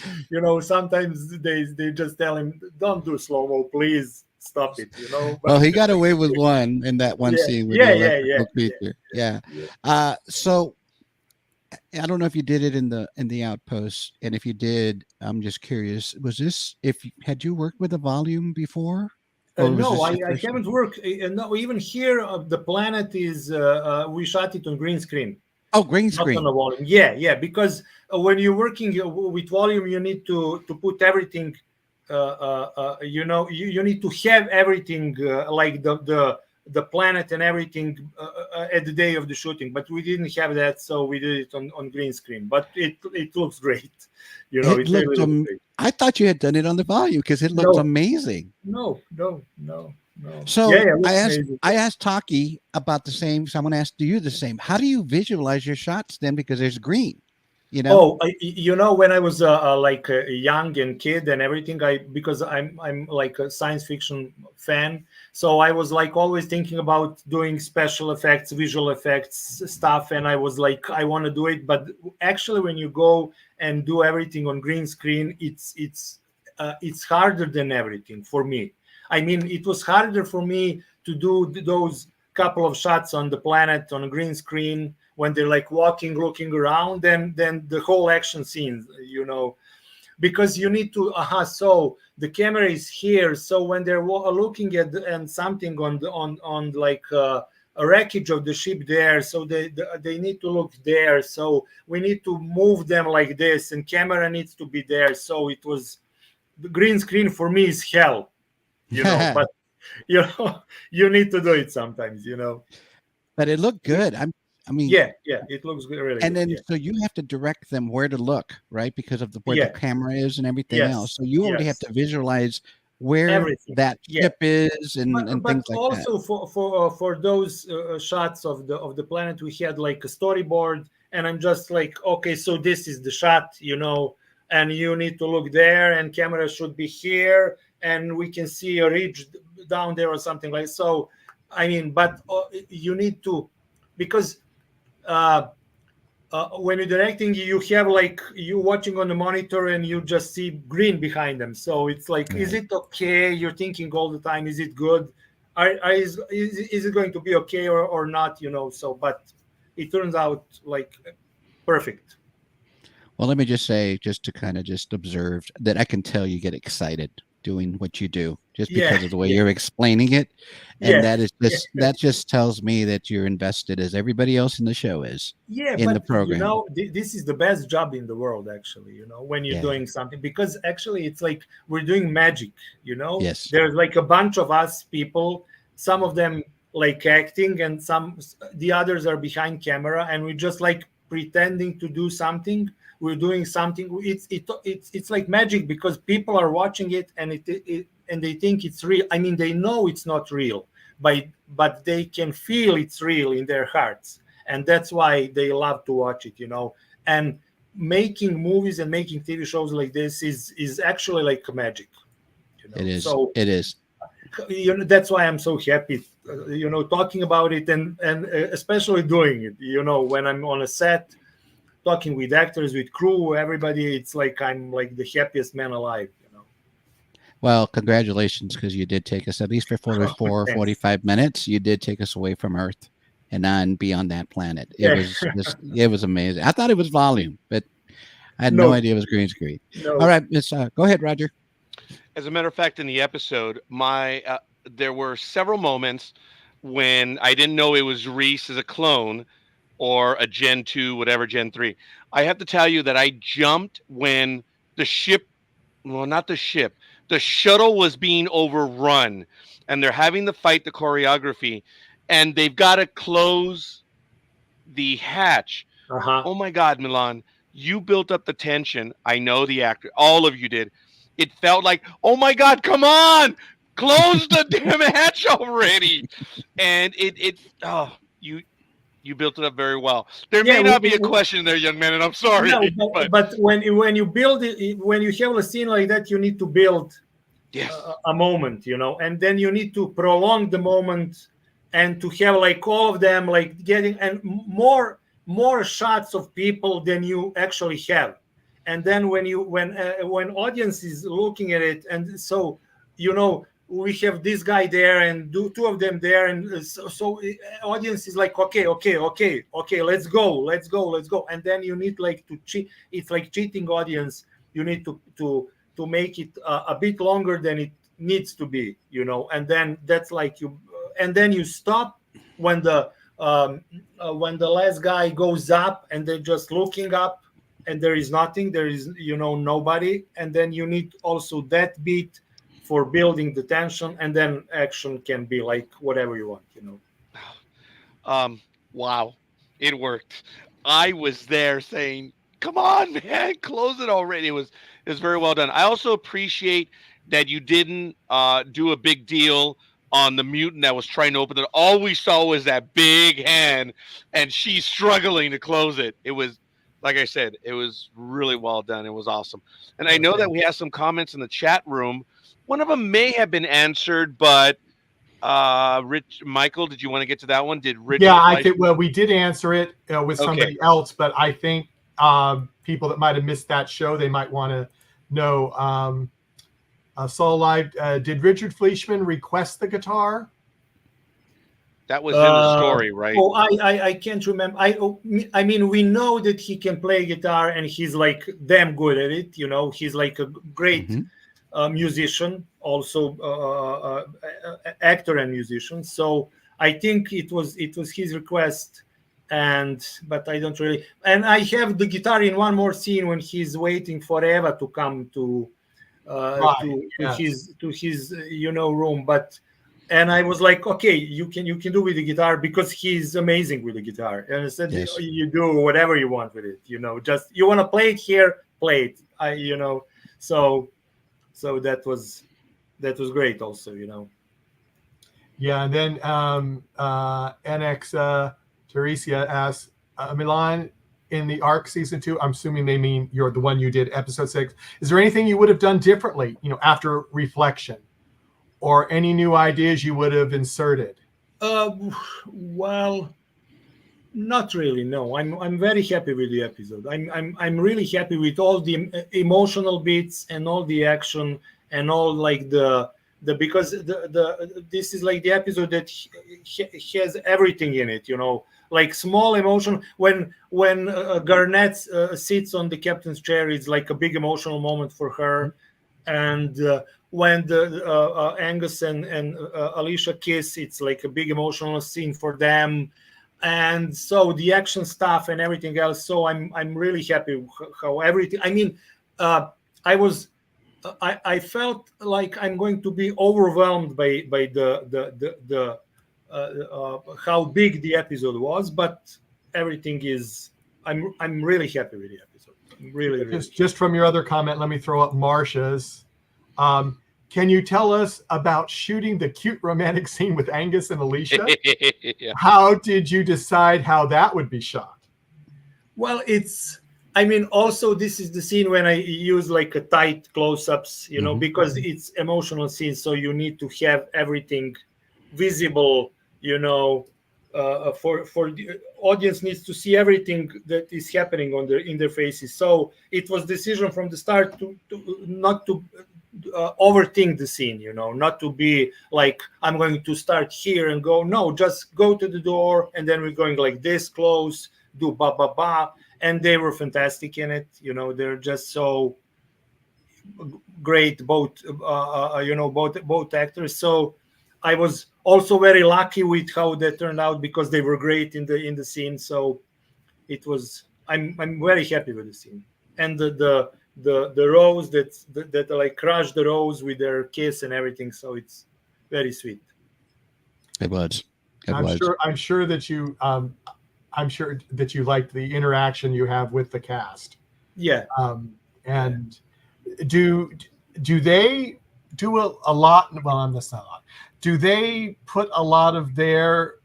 sometimes they just tell him, don't do slow-mo, please stop it, But, well, he got away with one in that one scene with the electrical creature. Yeah. So I don't know if you did it in the Outpost, and if you did, I'm just curious. Had you worked with a volume before? No, I haven't worked. No, even here, the planet is. We shot it on green screen. Oh, green screen. Not on a volume. Yeah. Because when you're working with volume, you need to put everything. You need to have everything like the planet and everything at the day of the shooting. But we didn't have that, so we did it on green screen. But it looks great. It really looks great. I thought you had done it on the volume because it looked amazing. No. No. So Yeah, it looks I amazing. asked Taki about the same. So I'm going to ask you the same. How do you visualize your shots then? Because there's green, you know? Oh, you know, when I was like a young and kid and everything, because I'm like a science fiction fan, so I was like always thinking about doing special effects, visual effects stuff, and I was like, I want to do it, but actually, when you go and do everything on green screen, it's harder than everything for me. I mean, it was harder for me to do those couple of shots on the planet on a green screen when they're like walking, looking around, then the whole action scene, you know, because you need to so the camera is here, so when they're looking at and something on like a wreckage of the ship there, so they need to look there, so we need to move them like this, and camera needs to be there. So it was, the green screen for me is hell, you know. But you know, you need to do it sometimes, you know. But it looked good. I mean, Yeah, it looks good, really and good. then so you have to direct them where to look, right? Because of where Yeah. the camera is and everything Yes, else. So you already have yes. to visualize where Everything. that Yeah. ship is and But things like that. also for those shots of the planet, we had like a storyboard, and I'm just like, okay, so this is the shot, you know, and you need to look there, and camera should be here, and we can see a ridge down there or something like so. I mean, but you need to, because when you're directing, you have like you watching on the monitor and you just see green behind them. So it's like, Right. is it okay? You're thinking all the time, is it good? Is it going to be okay or not? You know. So, but it turns out like perfect. Well, let me just say, just to kind of just observe that I can tell you get excited doing what you do just Yeah, because of the way yeah. you're explaining it. Yeah, And that is just that just tells me that you're invested as everybody else in the show is Yeah, in the but you program. know, this is the best job in the world, actually, you know, when you're Yeah. doing something, because actually it's like we're doing magic, you know. Yes. There's like a bunch of us people, some of them like acting, and the others are behind camera, and we're just like pretending to do something. We're doing something. It's like magic, because people are watching it, and and they think it's real. I mean, they know it's not real, but they can feel it's real in their hearts, and that's why they love to watch it, you know. And making movies and making TV shows like this is actually like magic, you know. It is. So It is. you know, that's why I'm so happy, you know, talking about it, and especially doing it, you know, when I'm on a set talking with actors, with crew, everybody. It's like I'm like the happiest man alive, you know. Well, congratulations, because you did take us, at least for 44, Thanks. 45 minutes, you did take us away from Earth and on beyond that planet. It Yeah. was just, it was amazing. I thought it was volume, but I had No. no idea it was green screen. No. All right, go ahead, Roger. As a matter of fact, in the episode, there were several moments when I didn't know it was Reese as a clone or a Gen 2, whatever, Gen 3. I have to tell you that I jumped when the ship, well, not the ship, the shuttle was being overrun, and they're having to fight the choreography, and they've got to close the hatch. Oh my God, Milan, you built up the tension. I know the actor, all of you did. It felt like, oh my God, come on, close the damn hatch already. And you built it up very well. There may not be a question there, young man, and I'm sorry. No, but when you build it, when you have a scene like that, you need to build a moment, you know, and then you need to prolong the moment, and to have like all of them like getting and more shots of people than you actually have. And then when audience is looking at it, and so, you know, we have this guy there and two of them there, and so audience is like, okay, let's go, and then you need like to cheat. It's like cheating audience. You need to make it a bit longer than it needs to be, you know. And then that's like and then you stop when the last guy goes up, and they're just looking up, and there is nothing, there is, you know, nobody. And then you need also that beat for building the tension, and then action can be like whatever you want, you know. Wow, it worked. I was there saying, come on, man, close it already. It was very well done. I also appreciate that you didn't do a big deal on the mutant that was trying to open it. All we saw was that big hand, and she's struggling to close it. It was, like I said, it was really well done. It was awesome. And I know that we have some comments in the chat room. One of them may have been answered, but Michael, did you want to get to that one? Did Richard? Yeah, I think. Well, we did answer it with somebody else, but I think people that might have missed that show, they might want to know. Soul Live, did Richard Fleischman request the guitar? That was in the story, right? Oh, I can't remember. I mean, we know that he can play guitar, and he's like damn good at it. You know, he's like a great musician, also actor and musician. So I think it was his request, but I don't really. And I have the guitar in one more scene when he's waiting for Eva to come to his room, and I was like, okay, you can do with the guitar, because he's amazing with the guitar. And I said, yes, you do whatever you want with it, just you want to play it here, play it. So that was great also, Yeah, and then NX Teresia asks, Milan, in the ARC season 2, I'm assuming they mean you're the one you did episode 6. Is there anything you would have done differently, after reflection, or any new ideas you would have inserted? Well, not really. No, I'm very happy with the episode. I'm really happy with all the emotional bits and all the action and all like because this is like the episode that has everything in it, like small emotion. When Garnett sits on the captain's chair, it's like a big emotional moment for her. And when the Angus and Alicia kiss, it's like a big emotional scene for them. And so the action stuff and everything else. So I'm really happy how everything. I mean, I felt like I'm going to be overwhelmed by the how big the episode was, but everything is. I'm really happy with the episode. Really. Just from your other comment, let me throw up Marcia's. Can you tell us about shooting the cute romantic scene with Angus and Alicia? Yeah. How did you decide how that would be shot? Well, also this is the scene when I use like a tight close-ups, because it's emotional scene, so you need to have everything visible, for the audience needs to see everything that is happening in their faces. So it was decision from the start to not to overthink the scene, not to be like, I'm going to start here and go. No, just go to the door, and then we're going like this close, do ba ba ba. And they were fantastic in it. They're just so great, both actors. So I was also very lucky with how that turned out, because they were great in the scene. So it was. I'm very happy with the scene, and the rose that like crush the rose with their kiss and everything. So it's very sweet. It was. I'm sure that you. I'm sure that you liked the interaction you have with the cast. Yeah. And do they do a lot? Well, that's not a lot. Do they put a lot of their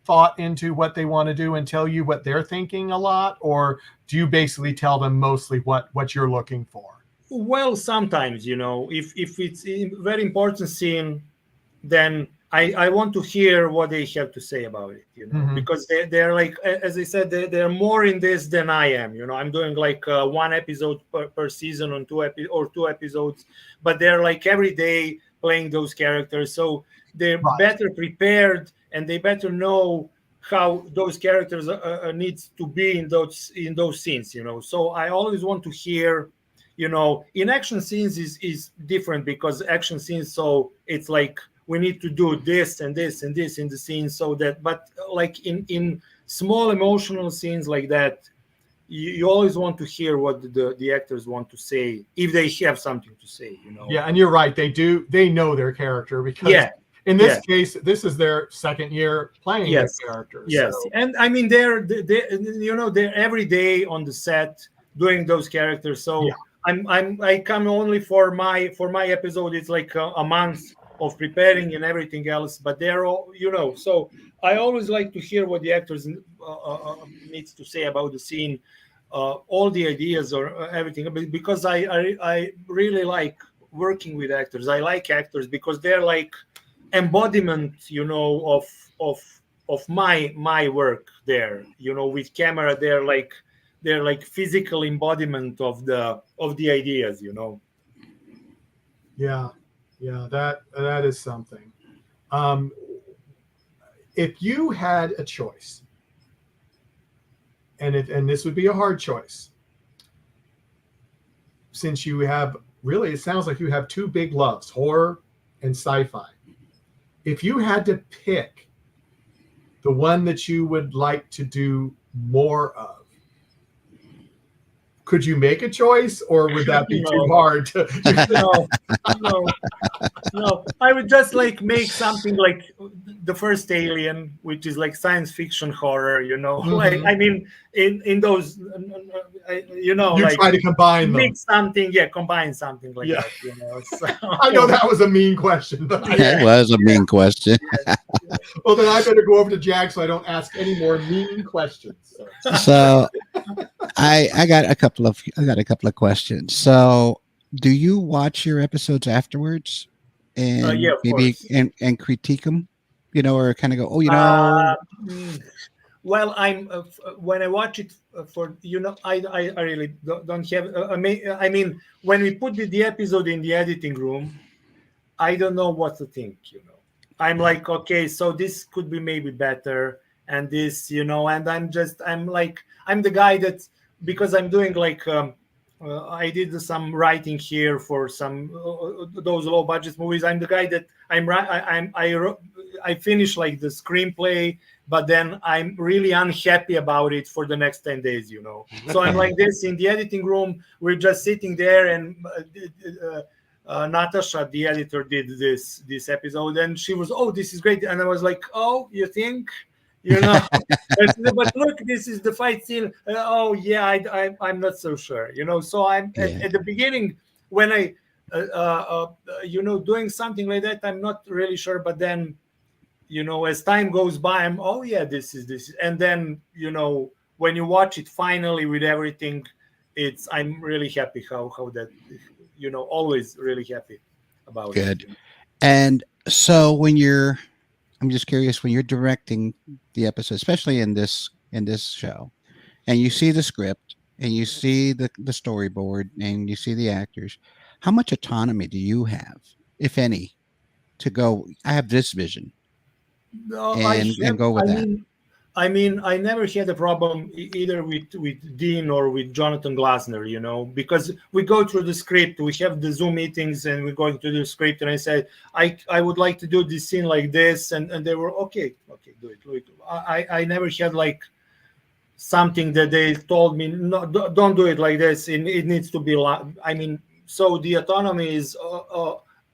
thought into what they want to do and tell you what they're thinking a lot? Or do you basically tell them mostly what you're looking for? Well, sometimes, if it's a very important scene, then I want to hear what they have to say about it, because they're like, as I said, they're more in this than I am. I'm doing like one episode per season on two episodes, but they're like every day playing those characters, so they're better prepared and they better know how those characters needs to be in those scenes. So I always want to hear. In action scenes is different, because action scenes, so it's like, we need to do this and this and this in the scene, so that, but like in small emotional scenes like that, you always want to hear what the actors want to say, if they have something to say, Yeah, and you're right. They know their character, because in this case, this is their second year playing their characters. Yes, so. And I mean, they're every day on the set doing those characters. So I come only for my episode. It's like a month preparing and everything else. But they're all, so I always like to hear what the actors needs to say about the scene, all the ideas or everything, because I really like working with actors. I like actors because they're like embodiment, of my work there, with camera. They're like physical embodiment of the ideas, Yeah, that is something. If you had a choice, and this would be a hard choice, since you have really, it sounds like you have two big loves, horror and sci-fi. If you had to pick the one that you would like to do more of, could you make a choice, or would that be too hard? No. I would just like make something like the first Alien, which is like science fiction horror, Like, I mean, in those, You like, try to combine them. make something, combine something like that, So, I know that was a mean question, but It was a mean question. well, then I better go over to Jack so I don't ask any more mean questions. So I got a couple of questions. So do you watch your episodes afterwards and yeah, of maybe course. and critique them, or kind of go, Well, I'm when I watch it I really don't have. I mean, when we put the episode in the editing room, I don't know what to think. I'm like, okay, so this could be maybe better, and this, and I'm the guy that, because I'm doing like I did some writing here for some those low budget movies. I'm the guy that I finish like the screenplay, but then I'm really unhappy about it for the next 10 days, So I'm like this in the editing room. We're just sitting there, and Natasha, the editor, did this episode, and she was, oh, this is great, and I was like, oh, you think? But look, this is the fight scene. Oh yeah, I'm not so sure. So I'm at the beginning when I, doing something like that, I'm not really sure. But then, as time goes by, I'm, oh yeah, this is, and then when you watch it finally with everything, I'm really happy how that, always really happy about it. Good. And so I'm just curious, when you're directing the episode, especially in this show, and you see the script and you see the storyboard and you see the actors, how much autonomy do you have, if any, to go, I have this vision, and go with that? I mean, I never had a problem either with Dean or with Jonathan Glasner, because we go through the script, we have the Zoom meetings, and we're going through the script, and I said, I would like to do this scene like this, and they were, okay, do it. I never had like something that they told me, no, don't do it like this, it needs to be, I mean, so the autonomy is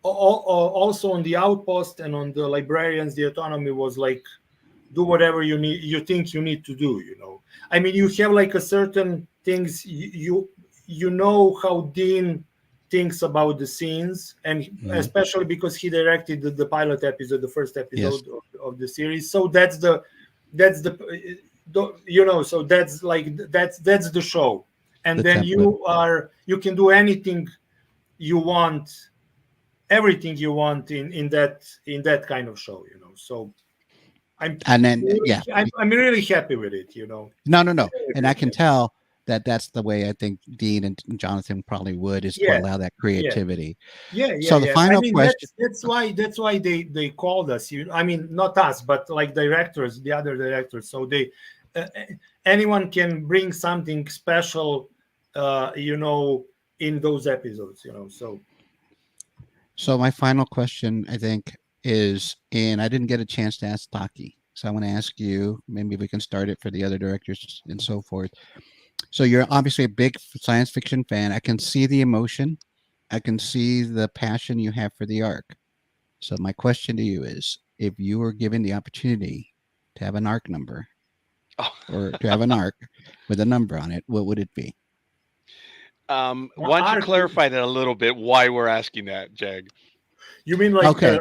also on the Outpost and on the Librarians, the autonomy was like, do whatever you think you need to do. I mean, you have like a certain things, you know how Dean thinks about the scenes, and especially because he directed the pilot episode, the first episode of the series. So that's the so that's like that's the show, and The then template. you can do anything you want, everything you want in that kind of show. So I'm really happy with it. No, and I can tell that's the way I think Dean and Jonathan probably would, is to allow that creativity. So the final question. That's why they called us. I mean, not us, but like directors, the other directors. So they anyone can bring something special, in those episodes. So my final question, I think, is, and I didn't get a chance to ask Taki, so I want to ask you, maybe we can start it for the other directors and so forth. So you're obviously a big science fiction fan. I can see the emotion. I can see the passion you have for the arc. So my question to you is, if you were given the opportunity to have an arc number, or to have an arc with a number on it, what would it be? Why don't you clarify that a little bit, why we're asking that, Jag? You mean like Okay.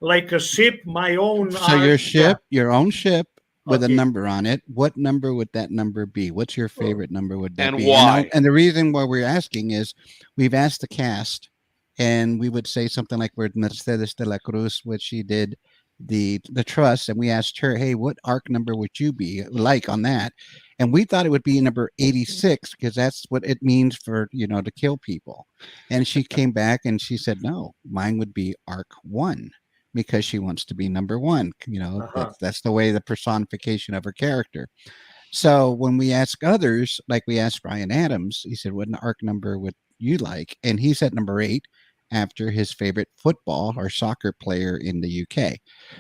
like a ship, my own? So your ship, your own ship with a Okay. number on it. What number would that number be? What's your favorite number? Would that And be? why? And the reason why we're asking is we've asked the cast, and we would say something like we're Mercedes de la Cruz, which she did the trust, and we asked her, hey, what arc number would you be like on that? And we thought it would be number 86 because that's what it means for, you know, to kill people. And she came back and she said, no, mine would be arc 1 because she wants to be number 1. You know, that's the way, the personification of her character. So when we ask others, like we asked Brian Adams, he said, what arc number would you like? And he said number 8 after his favorite football or soccer player in the UK.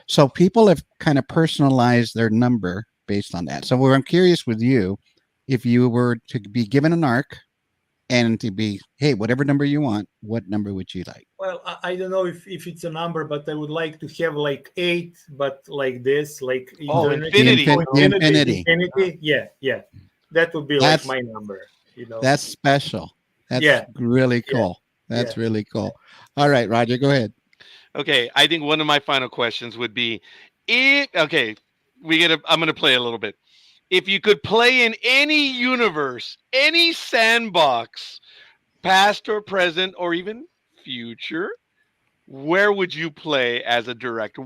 So people have kind of personalized their number based on that. So I'm curious with you, if you were to be given an arc and to be, hey, whatever number you want, what number would you like? Well, I don't know if it's a number, but I would like to have like 8, but like this, like infinity. Infinity. Yeah. That would be like my number. You know, that's special. That's really cool. That's really cool. All right, Roger, go ahead. Okay, I think one of my final questions would be, I'm going to play a little bit. If you could play in any universe, any sandbox, past or present or even future, where would you play as a director?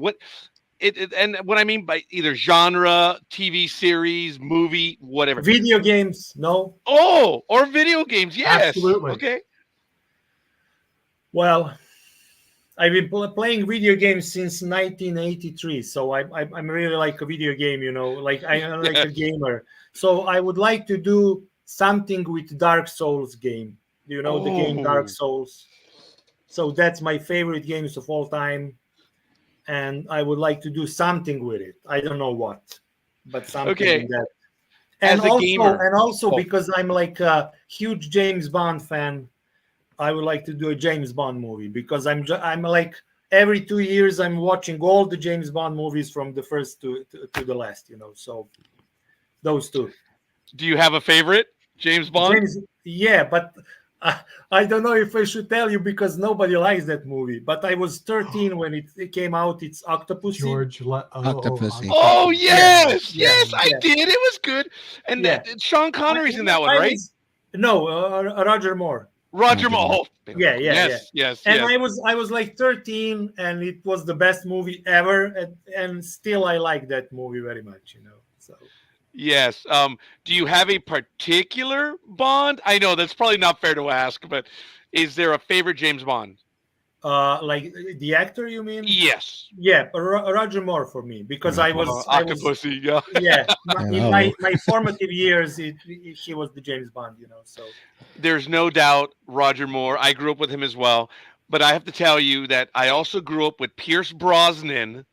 And what I mean by either genre, TV series, movie, whatever. Video games, no? Oh, or video games, yes. Absolutely. Okay. Well, I've been playing video games since 1983, so I'm really like a video game, you know, like I'm like a gamer. So I would like to do something with Dark Souls game. Do you know the game Dark Souls? So that's my favorite games of all time, and I would like to do something with it. I don't know what, but something like that. And also because I'm like a huge James Bond fan, I would like to do a James Bond movie because I'm like every 2 years I'm watching all the James Bond movies from the first to the last, you know. So those two. Do you have a favorite James Bond? But I don't know if I should tell you because nobody likes that movie. But I was 13 when it came out. It's Octopussy. Octopussy. Oh yes, I did. It was good. And Sean Connery's in that one, right? Roger Moore. Roger Moore. Yes. And I was like 13, and it was the best movie ever, and still I like that movie very much, you know. So. Yes. Do you have a particular Bond? I know that's probably not fair to ask, but is there a favorite James Bond? Like the actor, you mean? Yes. Yeah, Roger Moore for me because I was Octopussy. In my formative years, he was the James Bond, you know. So there's no doubt Roger Moore. I grew up with him as well, but I have to tell you that I also grew up with Pierce Brosnan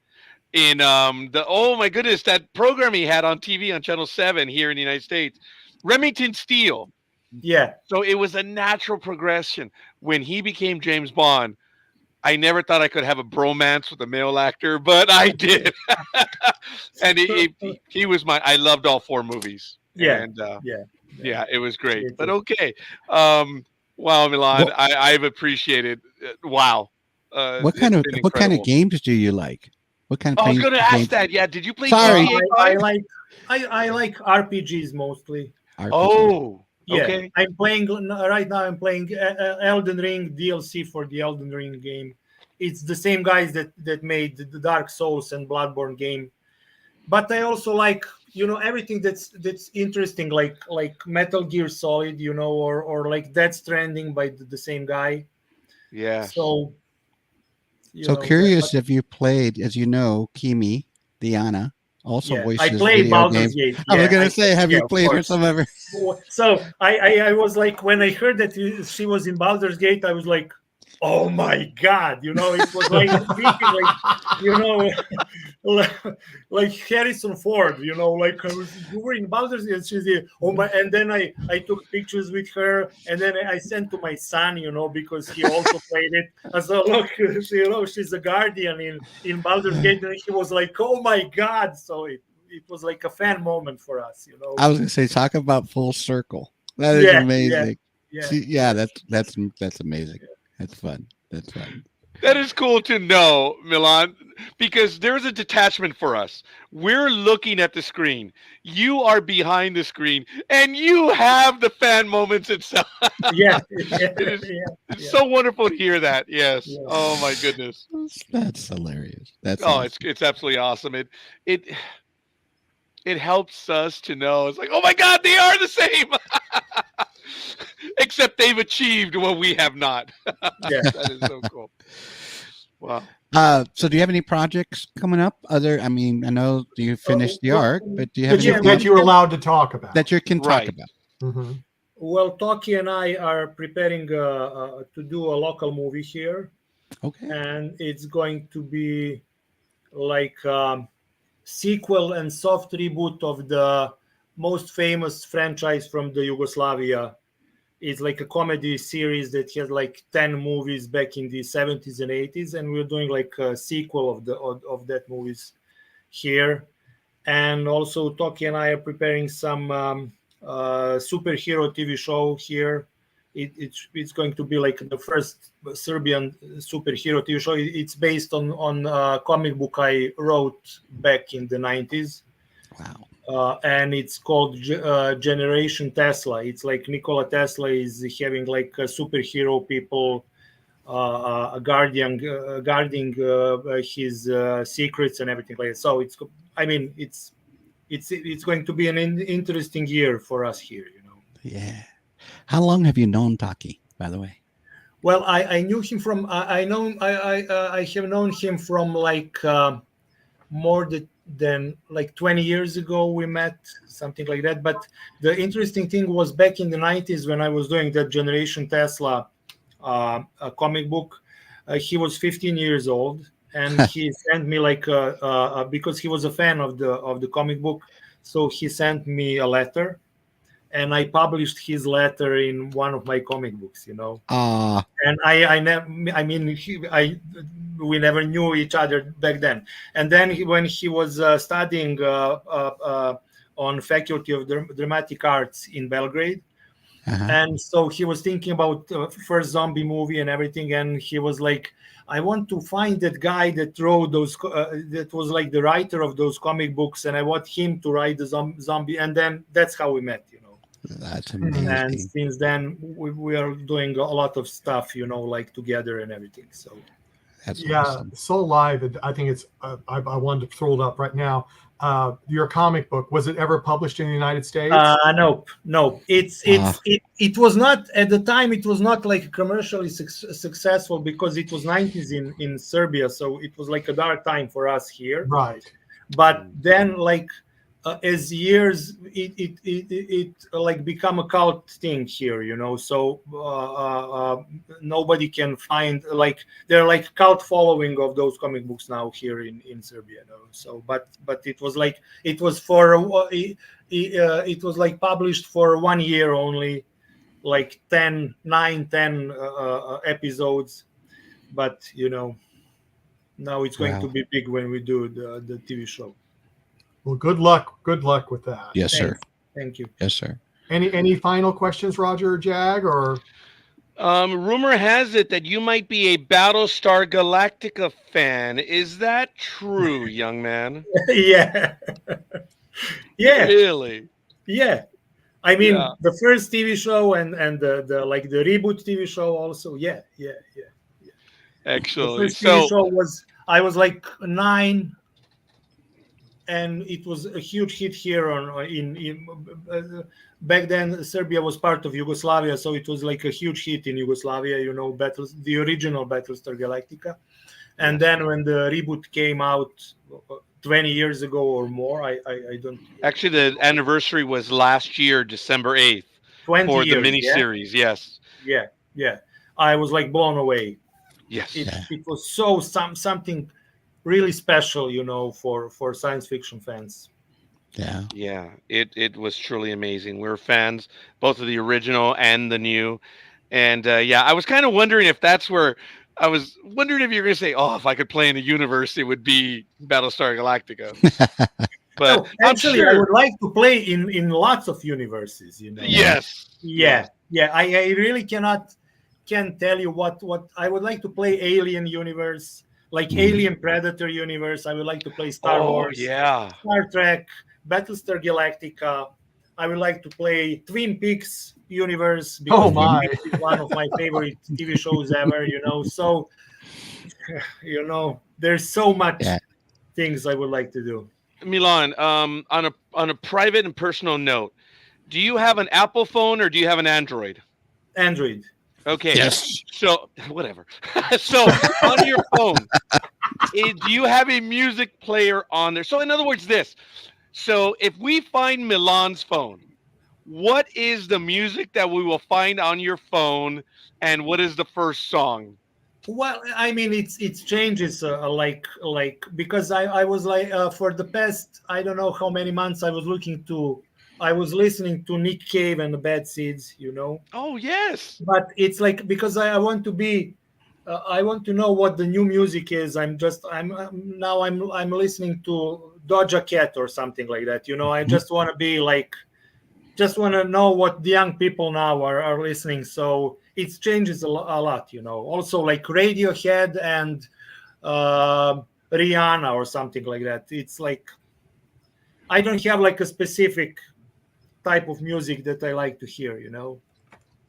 in that program he had on TV on Channel 7 here in the United States, Remington Steele. Yeah. So it was a natural progression when he became James Bond. I never thought I could have a bromance with a male actor, but I did. And he was I loved all 4 movies. Yeah. And it was great. But okay. Wow, Milan, I've appreciated. What kind of games do you like? What kind of I was going to ask that. Yeah. Did you play? Sorry. I like RPGs mostly. Oh. Yeah, okay. I'm playing right now. I'm playing Elden Ring DLC for the Elden Ring game. It's the same guys that made the Dark Souls and Bloodborne game. But I also like, you know, everything that's interesting, like Metal Gear Solid, you know, or like Death Stranding by the same guy. Yeah. So. Curious if you played, as you know, Kimi, Diana. Also voices. I played Baldur's Gate. I was gonna say, have you played her some of her? So I was like, when I heard that she was in Baldur's Gate, I was like, oh my god, you know, it was like thinking like, you know, like Harrison Ford, you know, like you were in Baldur's Gate, she's here. Oh my! And then I took pictures with her, and then I sent to my son, you know, because he also played it. I said, look, you know, she's a guardian in Baldur's Gate, and he was like, oh my god! So it was like a fan moment for us, you know. I was gonna say, talk about full circle. That is amazing. That's amazing. That's fun. That is cool to know, Milan, because there's a detachment for us. We're looking at the screen. You are behind the screen, and you have the fan moments itself. Yeah, It's so wonderful to hear that. Yes. Yeah. Oh my goodness. That's hilarious. That's Oh, awesome. it's absolutely awesome. It helps us to know. It's like, oh my God, they are the same. Except they've achieved what we have not. Yeah. That is so cool. Wow. So do you have any projects coming up? I mean, I know you finished the arc, but do you have That any that projects you're allowed to talk about. that you can talk Right. about? Mhm. Well, Toki and I are preparing to do a local movie here, Okay. and it's going to be like sequel and soft reboot of the most famous franchise from the Yugoslavia. It's like a comedy series that has like 10 movies back in the 70s and 80s, and we're doing like a sequel of that movies here. And also Toki and I are preparing some superhero TV show here. It's going to be like the first Serbian superhero TV show. It's based on a comic book I wrote back in the 90s. Wow. And it's called Generation Tesla. It's like Nikola Tesla is having like a superhero people guarding his secrets and everything like that. So it's going to be an interesting year for us here, you know. Yeah. How long have you known Taki, by the way? Well, I knew him from I have known him from like more than like 20 years ago. We met, something like that. But the interesting thing was back in the 90s when I was doing that Generation Tesla a comic book. He was 15 years old, and he sent me like because he was a fan of the comic book, so he sent me a letter, and I published his letter in one of my comic books, you know. And we never knew each other back then. And then when he was studying on Faculty of Dramatic Arts in Belgrade, and so he was thinking about first zombie movie and everything, and he was like, I want to find that guy that wrote those that was like the writer of those comic books, and I want him to write the zombie. And then that's how we met, you know. That's amazing. And since then we are doing a lot of stuff, you know, like together and everything. So that's awesome. So live. I think it's I wanted to throw it up right now. Your comic book, was it ever published in the United States? No. It was not at the time. It was not like commercially successful because it was 90s in Serbia, so it was like a dark time for us here. Right. But then, like as years, it like become a cult thing here, you know. So nobody can find, like, they're like cult following of those comic books now here in Serbia, you know? So but it was like it was like published for 1 year only, like 10 episodes, but you know, now it's going to be big when we do the TV show. Well, good luck with that. Yes, sir. Thank you. Yes, sir. Any final questions, Roger or Jag? Or rumor has it that you might be a Battlestar Galactica fan. Is that true, young man? Yeah. Really? Yeah. I mean, the first TV show and the like the reboot TV show also. Yeah. Excellent. The first TV show I was like 9. And it was a huge hit here back then. Serbia was part of Yugoslavia, so it was like a huge hit in Yugoslavia, you know, the original Battlestar Galactica. And then when the reboot came out 20 years ago or more, I don't. Actually, the anniversary was last year, December 8th, for the miniseries. Yes. Yeah. I was like blown away. Yes. It was so something really special, you know, for science fiction fans. Yeah, it was truly amazing. We were fans, both of the original and the new. And I was kind of wondering if that's where I was wondering if you're going to say, oh, if I could play in a universe, it would be Battlestar Galactica. But no, actually, I would like to play in lots of universes, you know. Yes. Yeah. I really cannot can't tell you what I would like to play. Alien universe, like Alien Predator universe. I would like to play Star Wars, yeah. Star Trek, Battlestar Galactica. I would like to play Twin Peaks universe because Oh my. Twin Peaks is one of my favorite TV shows ever. So there's so much things I would like to do. Milan, on a private and personal note, do you have an Apple phone or do you have an Android? Android. Okay. Yes. So whatever. So on your phone, do you have a music player on there? So in other words, this. So if we find Milan's phone, what is the music that we will find on your phone, and what is the first song? Well, I mean, it changes like because I was like for the past I don't know how many months I was listening to Nick Cave and the Bad Seeds, Oh yes. But it's like because I want to be, I want to know what the new music is. I'm listening to Doja Cat or something like that. I just want to be like, just want to know what the young people now are listening. So it changes a lot. Also like Radiohead and Rihanna or something like that. It's like I don't have like a specific type of music that I like to hear.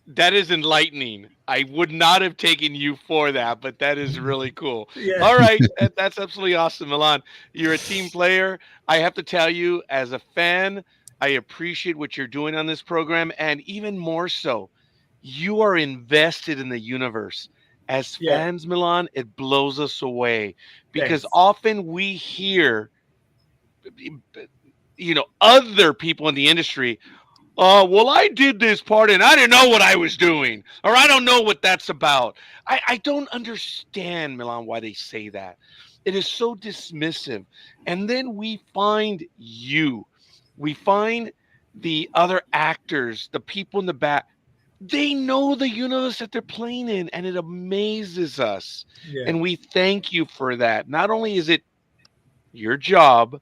That is enlightening. I would not have taken you for that, but that is really cool. Yeah. All right. That's absolutely awesome, Milan. You're a team player. I have to tell you, as a fan, I appreciate what you're doing on this program. And even more so, you are invested in the universe. As fans, Milan, it blows us away because often we hear, other people in the industry, well, I did this part and I didn't know what I was doing, or I don't know what that's about. I don't understand, Milan, why they say that. It is so dismissive. And then we find we find the other actors, the people in the back. They know the universe that they're playing in, and it amazes us. Yeah. And we thank you for that. Not only is it your job,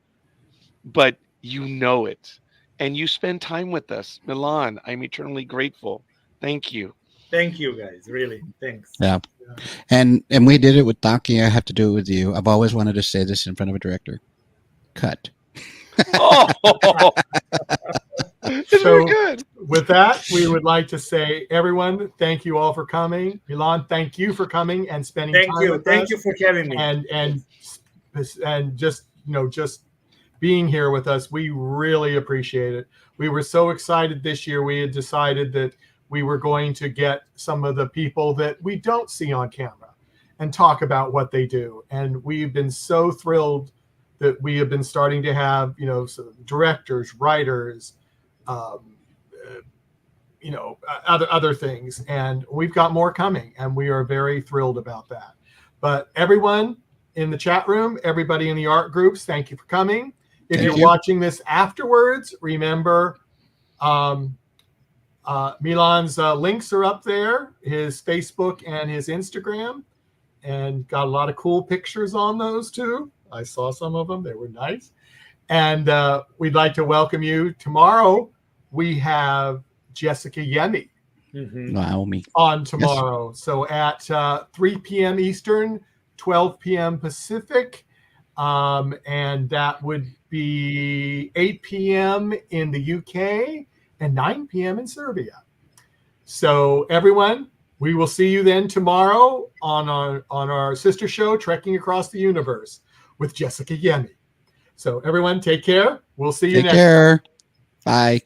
but you know it. And you spend time with us. Milan, I'm eternally grateful. Thank you. Thank you, guys. Really. Thanks. Yeah. And we did it with Donkey. I have to do it with you. I've always wanted to say this in front of a director. Cut. Oh, it's very good. With that, we would like to say, everyone, thank you all for coming. Milan, thank you for coming and spending time with us. Thank you for having me. And just being here with us. We really appreciate it. We were so excited this year. We had decided that we were going to get some of the people that we don't see on camera and talk about what they do. And we've been so thrilled that we have been starting to have, some directors, writers, other things. And we've got more coming, and we are very thrilled about that. But everyone in the chat room, everybody in the art groups, thank you for coming. If you're watching this afterwards, remember Milan's links are up there, his Facebook and his Instagram, and got a lot of cool pictures on those too. I saw some of them. They were nice. And we'd like to welcome you. Tomorrow, we have Jessica Yemi on tomorrow. Yes. So at 3 p.m. Eastern, 12 p.m. Pacific, and that would be 8 p.m. in the UK and 9 p.m. in Serbia. So everyone, we will see you then tomorrow on our sister show, Trekking Across the Universe with Jessica Yemi. So everyone, take care. We'll see you next time. Bye.